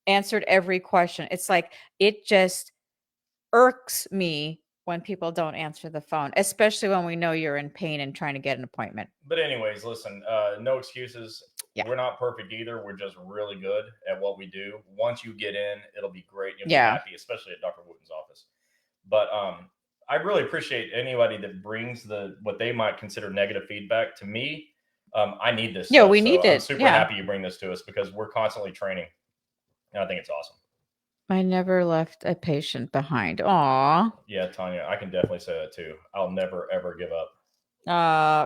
answered every question. It's like, it just irks me when people don't answer the phone, especially when we know you're in pain and trying to get an appointment. But anyways, listen, no excuses. Yeah. We're not perfect either. We're just really good at what we do. Once you get in, it'll be great. You'll be happy, especially at Dr. Wooten's office. But I really appreciate anybody that brings what they might consider negative feedback to me. I need this. Yeah, we need it. I'm super happy you bring this to us because we're constantly training, and I think it's awesome. I never left a patient behind. Aw. Yeah, Tanya, I can definitely say that too. I'll never, ever give up.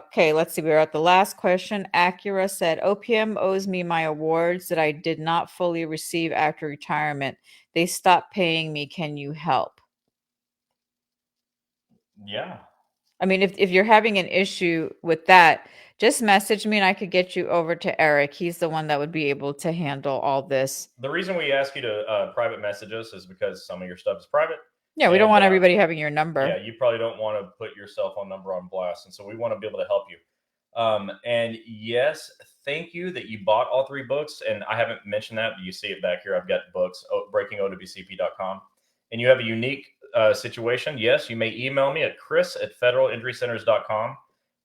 Okay, let's see. We're at the last question. Acura said, OPM owes me my awards that I did not fully receive after retirement. They stopped paying me. Can you help? Yeah. I mean, if you're having an issue with that, just message me and I could get you over to Eric. He's the one that would be able to handle all this. The reason we ask you to private message us is because some of your stuff is private. Yeah, we don't want everybody having your number. Yeah, you probably don't want to put your cell phone number on blast. And so we want to be able to help you. And yes, thank you that you bought all 3 books. And I haven't mentioned that, but you see it back here. I've got books, breakingowcp.com. And you have a unique situation. Yes, you may email me at chris@federalinjurycenters.com.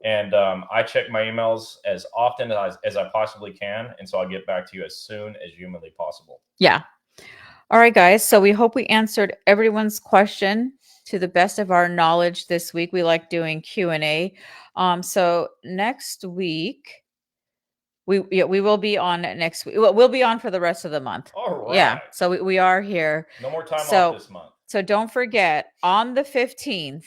And I check my emails as often as I possibly can. And so I'll get back to you as soon as humanly possible. Yeah. All right, guys. So we hope we answered everyone's question to the best of our knowledge this week. We like doing Q&A. So next week, we will be on next week. We'll be on for the rest of the month. All right. Yeah. So we are here. No more time off this month. So don't forget, on the 15th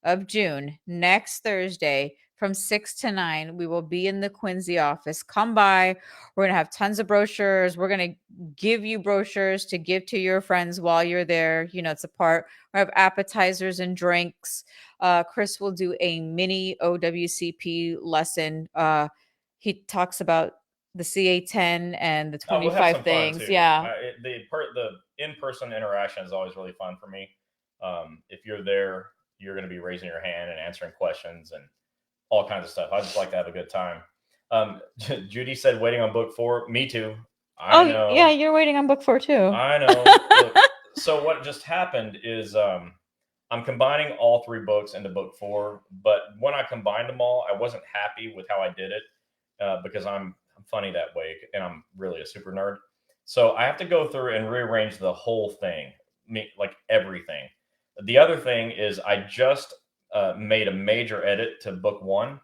of June, next Thursday, from 6 to 9, we will be in the Quincy office. Come by. We're going to have tons of brochures. We're going to give you brochures to give to your friends while you're there. It's a part. We have appetizers and drinks. Chris will do a mini OWCP lesson. He talks about the CA10 and the 25 things. Yeah. The in-person interaction is always really fun for me. If you're there, you're going to be raising your hand and answering questions and all kinds of stuff. I just like to have a good time. Judy said, waiting on book 4. Me too. I Oh, yeah, know. you're waiting on book 4 too. I know. Look, so what just happened is I'm combining all three books into book four. But when I combined them all, I wasn't happy with how I did it because I'm funny that way, and I'm really a super nerd. So I have to go through and rearrange the whole thing, like everything. The other thing is I just made a major edit to book one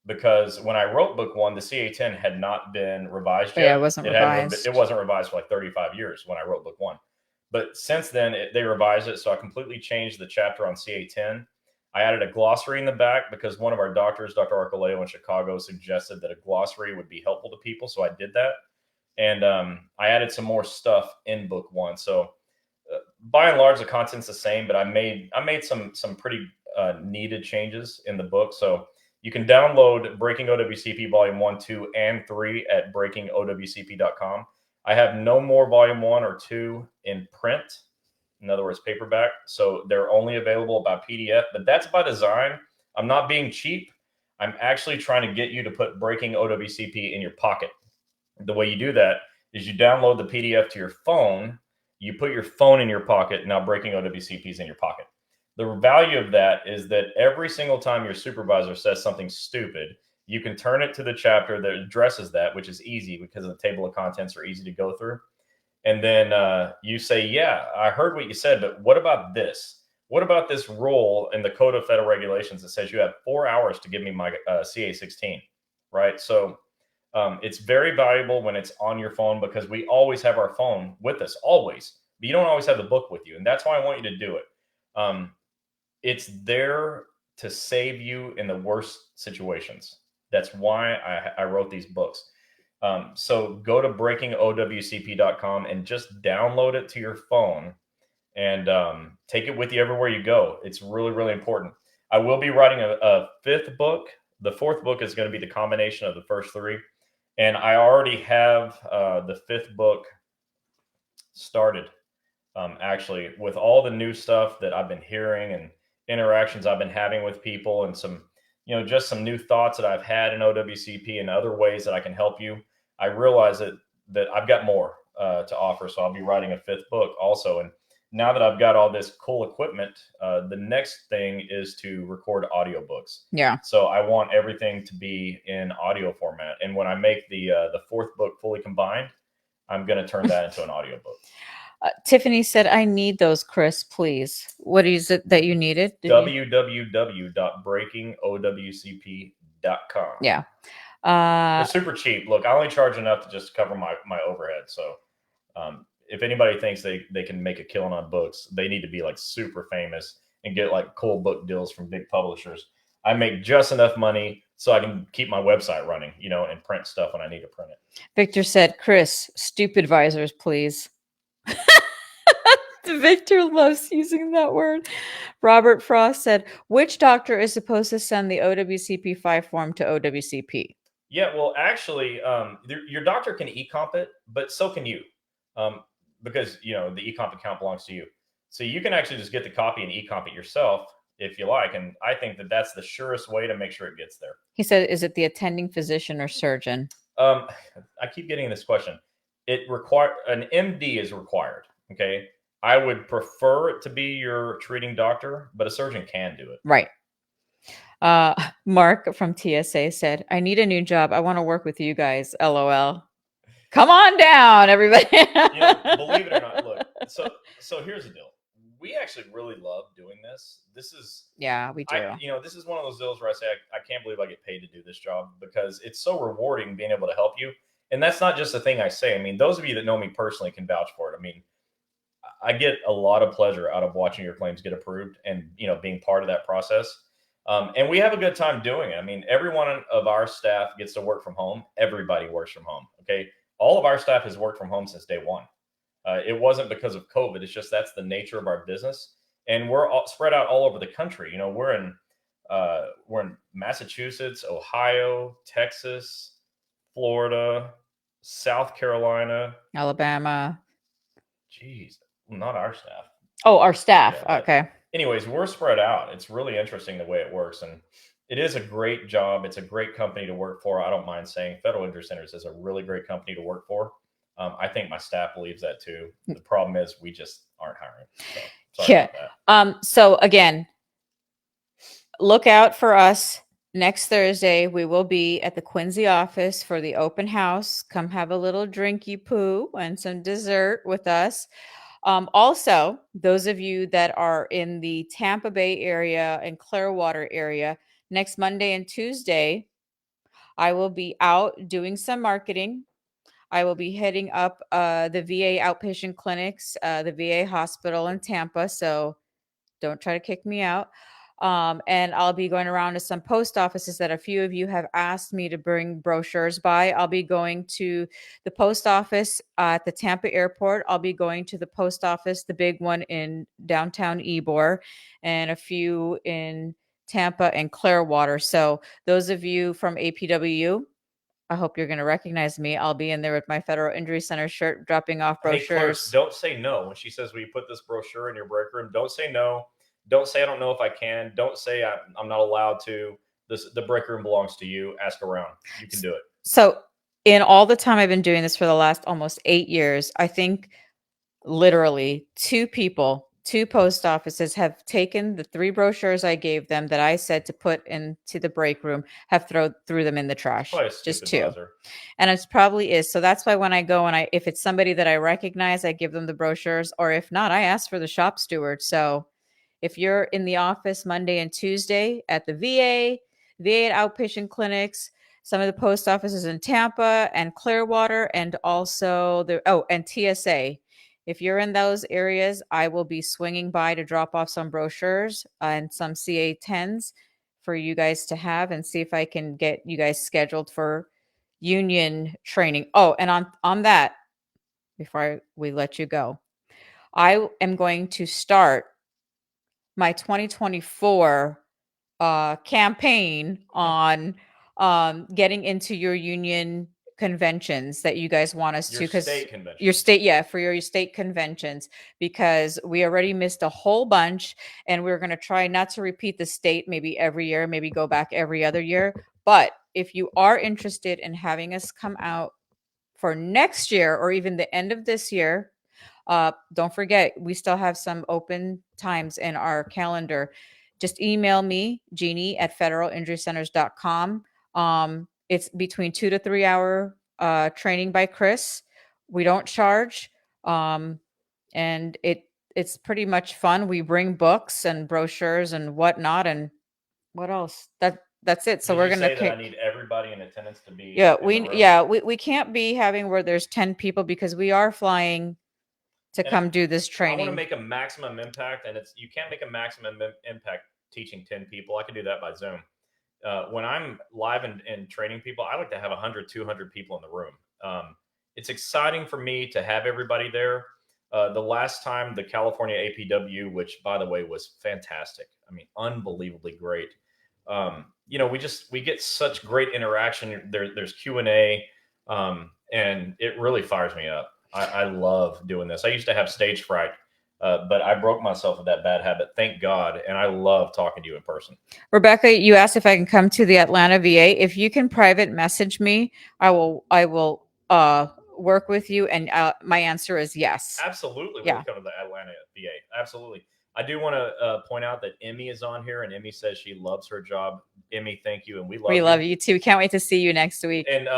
because when I wrote book one, the CA10 had not been revised Oh, yeah, yet. it wasn't It revised. wasn't revised for like 35 years when I wrote book one. But since then, they revised it, so I completely changed the chapter on CA10. I added a glossary in the back because one of our doctors, Dr. Arcoleo in Chicago, suggested that a glossary would be helpful to people, so I did that. And I added some more stuff in book one. So by and large, the content's the same, but I made some pretty needed changes in the book. So you can download Breaking OWCP Volume 1, 2, and 3 at breakingowcp.com. I have no more Volume 1 or 2 in print, in other words, paperback. So they're only available by PDF, but that's by design. I'm not being cheap. I'm actually trying to get you to put Breaking OWCP in your pocket. The way you do that is you download the PDF to your phone, you put your phone in your pocket. Now Breaking OWCP is in your pocket. The value of that is that every single time your supervisor says something stupid, you can turn it to the chapter that addresses that, which is easy because the table of contents are easy to go through. And then you say, yeah, I heard what you said, but what about this? What about this rule in the Code of Federal Regulations that says you have 4 hours to give me my CA16, right? So it's very valuable when it's on your phone because we always have our phone with us, always. But you don't always have the book with you, and that's why I want you to do it. Um, it's there to save you in the worst situations. That's why I wrote these books. So go to breakingowcp.com and just download it to your phone and take it with you everywhere you go. It's really, really important. I will be writing a fifth book. The fourth book is going to be the combination of the first three. And I already have the fifth book started, actually, with all the new stuff that I've been hearing and interactions I've been having with people and some, just some new thoughts that I've had in OWCP and other ways that I can help you. I realize that I've got more to offer. So I'll be writing a fifth book also. And now that I've got all this cool equipment, the next thing is to record audiobooks. Yeah. So I want everything to be in audio format. And when I make the fourth book fully combined, I'm going to turn that into an audiobook. Tiffany said, I need those, Chris, please. What is it that you needed? www.breakingowcp.com. Yeah. They're super cheap. Look, I only charge enough to just cover my overhead. So if anybody thinks they can make a killing on books, they need to be like super famous and get like cool book deals from big publishers. I make just enough money so I can keep my website running, and print stuff when I need to print it. Victor said, Chris, stupid visors, please. Victor loves using that word. Robert Frost said, which doctor is supposed to send the OWCP 5 form to OWCP? Yeah, well, actually, your doctor can e-comp it, but so can you, um, because the e-comp account belongs to you. So you can actually just get the copy and e-comp it yourself if you like. And I think that that's the surest way to make sure it gets there. He said, is it the attending physician or surgeon? I keep getting this question. An MD is required. Okay, I would prefer it to be your treating doctor, but a surgeon can do it. Right. Mark from TSA said, I need a new job. I want to work with you guys. LOL. Come on down, everybody. Believe it or not, look. So here's the deal. We actually really love doing this. Yeah, we do. This is one of those deals where I say I can't believe I get paid to do this job because it's so rewarding being able to help you. And that's not just a thing I say. I mean, those of you that know me personally can vouch for it. I mean, I get a lot of pleasure out of watching your claims get approved and being part of that process. And we have a good time doing it. I mean, every one of our staff gets to work from home. Everybody works from home. Okay, all of our staff has worked from home since day one. It wasn't because of COVID. It's just that's the nature of our business, and we're all spread out all over the country. We're in Massachusetts, Ohio, Texas, Florida, South Carolina, Alabama. Jeez, not our staff. Oh, our staff. Yeah, okay. Anyways, we're spread out. It's really interesting the way it works, and it is a great job. It's a great company to work for. I don't mind saying Federal Injury Centers is a really great company to work for. I think my staff believes that too. The problem is we just aren't hiring. So sorry Yeah. about that. So again, look out for us next Thursday. We will be at the Quincy office for the open house. Come have a little drinky poo and some dessert with us. Also, those of you that are in the Tampa Bay area and Clearwater area, next Monday and Tuesday, I will be out doing some marketing. I will be heading up the VA outpatient clinics, the VA hospital in Tampa. So don't try to kick me out. And I'll be going around to some post offices that a few of you have asked me to bring brochures by. I'll be going to the post office at the Tampa airport. I'll be going to the post office, the big one in downtown Ybor, and a few in Tampa and Clearwater. So those of you from APWU, I hope you're going to recognize me. I'll be in there with my Federal Injury Center shirt, dropping off Hey, clerks, brochures. don't say no when she says, "Will you put this brochure in your break room?" Don't say no. Don't say I don't know if I can. Don't say I'm not allowed to. The break room belongs to you. Ask around. You can do it. So, in all the time I've been doing this for the last almost 8 years, I think literally two post offices have taken the 3 brochures I gave them that I said to put into the break room, have threw them in the trash. Probably a Just stupid 2. buzzer. And it probably is. So that's why when I go and if it's somebody that I recognize, I give them the brochures, or if not, I ask for the shop steward. So if you're in the office Monday and Tuesday at the VA outpatient clinics, some of the post offices in Tampa and Clearwater, and also and TSA. If you're in those areas, I will be swinging by to drop off some brochures and some CA10s for you guys to have, and see if I can get you guys scheduled for union training. Oh, and on that, before we let you go, I am going to start my 2024 campaign on getting into your union conventions that you guys want us Your to, because state convention. your state, yeah, for your state conventions, because we already missed a whole bunch, and we're going to try not to repeat the state maybe every year, maybe go back every other year. But if you are interested in having us come out for next year or even the end of this year, don't forget, we still have some open times in our calendar. Just email me, Gini at federalinjurycenters.com. It's between 2 to 3 hour training by Chris. We don't charge. And it's pretty much fun. We bring books and brochures and whatnot. And what else? That's it. So Did we're you gonna say that I need everybody in attendance to be yeah, in the room? we can't be having where there's 10 people, because we are flying to And come do this I want to training. make a maximum impact, and you can't make a maximum impact teaching 10 people. I can do that by Zoom. When I'm live and training people, I like to have 100, 200 people in the room. It's exciting for me to have everybody there. The last time the California APW, which by the way was fantastic, I mean, unbelievably great. We get such great interaction. There's Q&A, and it really fires me up. I love doing this. I used to have stage fright, but I broke myself of that bad habit, thank God, and I love talking to you in person. Rebecca, you asked if I can come to the Atlanta VA. If you can private message me, I will work with you, and my answer is yes. Absolutely, Yeah. we'll come to the Atlanta VA. Absolutely. I do want to point out that Emmy is on here, and Emmy says she loves her job. Emmy, thank you, and we love you too. Can't wait to see you next week. And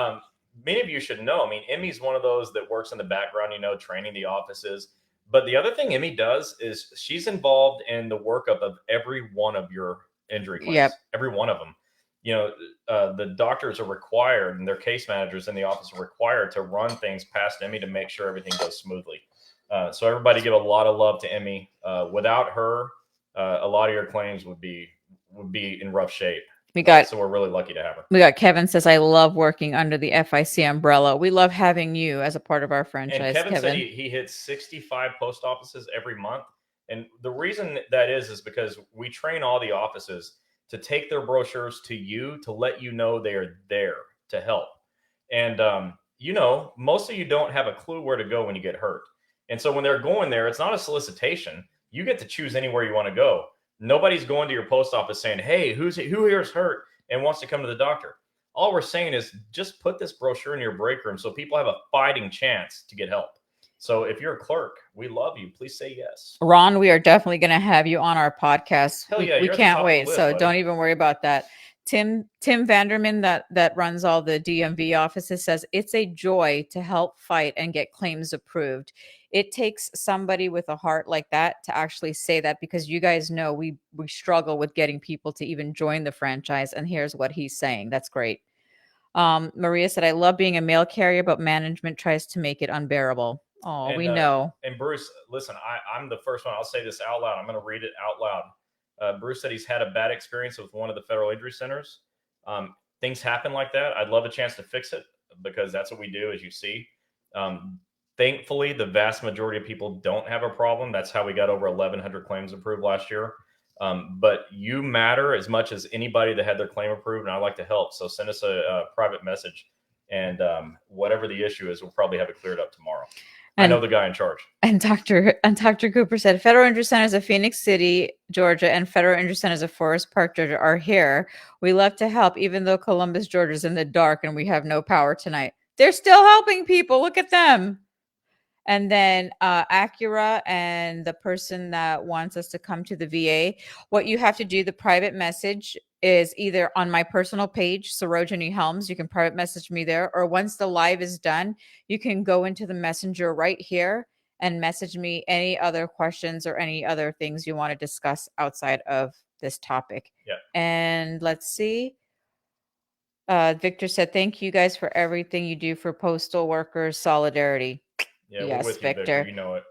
many of you should know. I mean, Emmy's one of those that works in the background, training the offices. But the other thing Emmy does is she's involved in the workup of every one of your injury claims. Yep. Every one of them. The doctors are required, and their case managers in the office are required to run things past Emmy to make sure everything goes smoothly. So everybody give a lot of love to Emmy. Without her, a lot of your claims would be in rough shape. So we're really lucky to have her. We got Kevin says, I love working under the FIC umbrella. We love having you as a part of our franchise. And Kevin said he hits 65 post offices every month. And the reason that is because we train all the offices to take their brochures to you, to let you know they are there to help. And, most of you don't have a clue where to go when you get hurt. And so when they're going there, it's not a solicitation. You get to choose anywhere you want to go. Nobody's going to your post office saying, hey, who here is hurt and wants to come to the doctor. All we're saying is just put this brochure in your break room so people have a fighting chance to get help. So if you're a clerk, we love you. Please say yes. Ron, we are definitely going to have you on our podcast. Hell We, yeah, we you're at the can't top of the wait. list, So buddy. don't even worry about that. Tim Vanderman, that runs all the DMV offices, says it's a joy to help fight and get claims approved. It takes somebody with a heart like that to actually say that, because you guys know we struggle with getting people to even join the franchise. And here's what he's saying. That's great. Maria said, I love being a mail carrier, but management tries to make it unbearable. Oh, we know. And Bruce, listen, I'm the first one. I'll say this out loud. I'm going to read it out loud. Bruce said he's had a bad experience with one of the federal injury centers. Things happen like that. I'd love a chance to fix it, because that's what we do, as you see. Thankfully, the vast majority of people don't have a problem. That's how we got over 1,100 claims approved last year. But you matter as much as anybody that had their claim approved, and I'd like to help. So send us a private message, and whatever the issue is, we'll probably have it cleared up tomorrow. I know the guy in charge. And Dr. Cooper said, Federal Injury Centers of Phoenix City, Georgia, and Federal Injury Centers of Forest Park, Georgia are here. We love to help, even though Columbus, Georgia is in the dark and we have no power tonight. They're still helping people. Look at them. And then Acura and the person that wants us to come to the VA, what you have to do, the private message is either on my personal page, Gini Helms. You can private message me there, or once the live is done, you can go into the messenger right here and message me any other questions or any other things you want to discuss outside of this topic. Yeah. And let's see. Victor said, thank you guys for everything you do for postal workers. Solidarity. Yeah, yes, we're with Victor. You, Victor. You know it.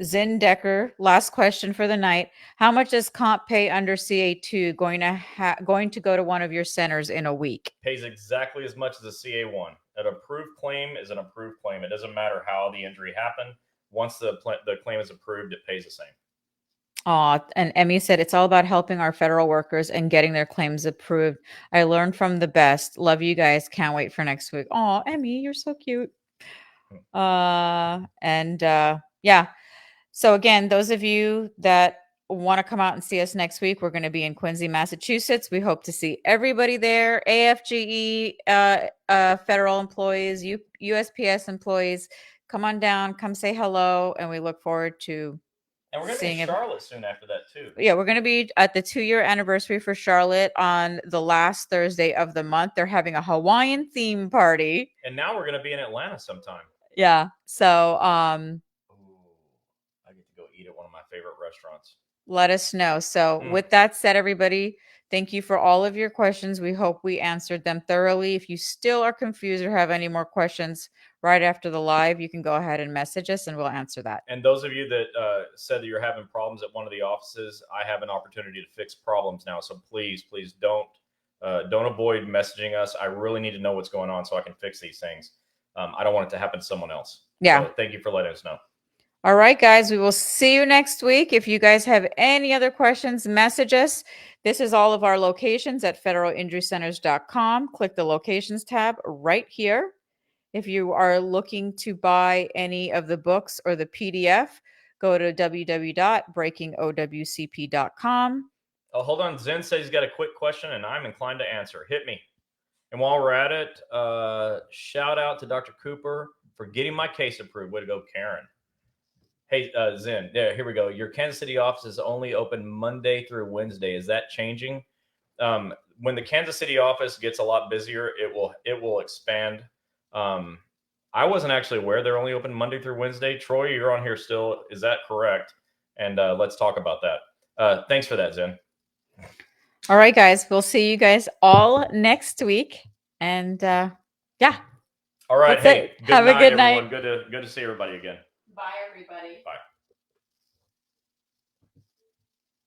Zin Decker, last question for the night. How much does comp pay under CA2 going to go to one of your centers in a week? Pays exactly as much as a CA1. An approved claim is an approved claim. It doesn't matter how the injury happened. Once the claim is approved, it pays the same. And Emmy said, it's all about helping our federal workers and getting their claims approved. I learned from the best. Love you guys. Can't wait for next week. Oh, Emmy, you're so cute. Yeah. So again, those of you that want to come out and see us next week, we're going to be in Quincy, Massachusetts. We hope to see everybody there. AFGE, federal employees, USPS employees, come on down, come say hello, and we look forward to. And we're going to be in Charlotte soon after that too. Yeah, we're going to be at the 2-year anniversary for Charlotte on the last Thursday of the month. They're having a Hawaiian theme party. And now we're going to be in Atlanta sometime. Yeah. So, I get to go eat at one of my favorite restaurants. Let us know. So with that said, everybody, thank you for all of your questions. We hope we answered them thoroughly. If you still are confused or have any more questions right after the live, you can go ahead and message us and we'll answer that. And those of you that said that you're having problems at one of the offices, I have an opportunity to fix problems now. So please don't avoid messaging us. I really need to know what's going on so I can fix these things. I don't want it to happen to someone else. Yeah. So thank you for letting us know. All right, guys, we will see you next week. If you guys have any other questions, message us. This is all of our locations at federalinjurycenters.com. Click the locations tab right here. If you are looking to buy any of the books or the PDF, go to www.breakingowcp.com. Oh, hold on. Zen says he's got a quick question and I'm inclined to answer. Hit me. And while we're at it, shout out to Dr. Cooper for getting my case approved. Way to go, Karen. Hey, Zen, here we go. Your Kansas City office is only open Monday through Wednesday. Is that changing? When the Kansas City office gets a lot busier, it will expand. I wasn't actually aware they're only open Monday through Wednesday. Troy, you're on here still. Is that correct? And let's talk about that. Thanks for that, Zen. All right, guys. We'll see you guys all next week. And yeah. All right. Hey, have a good night. Good to see everybody again. Bye, everybody. Bye.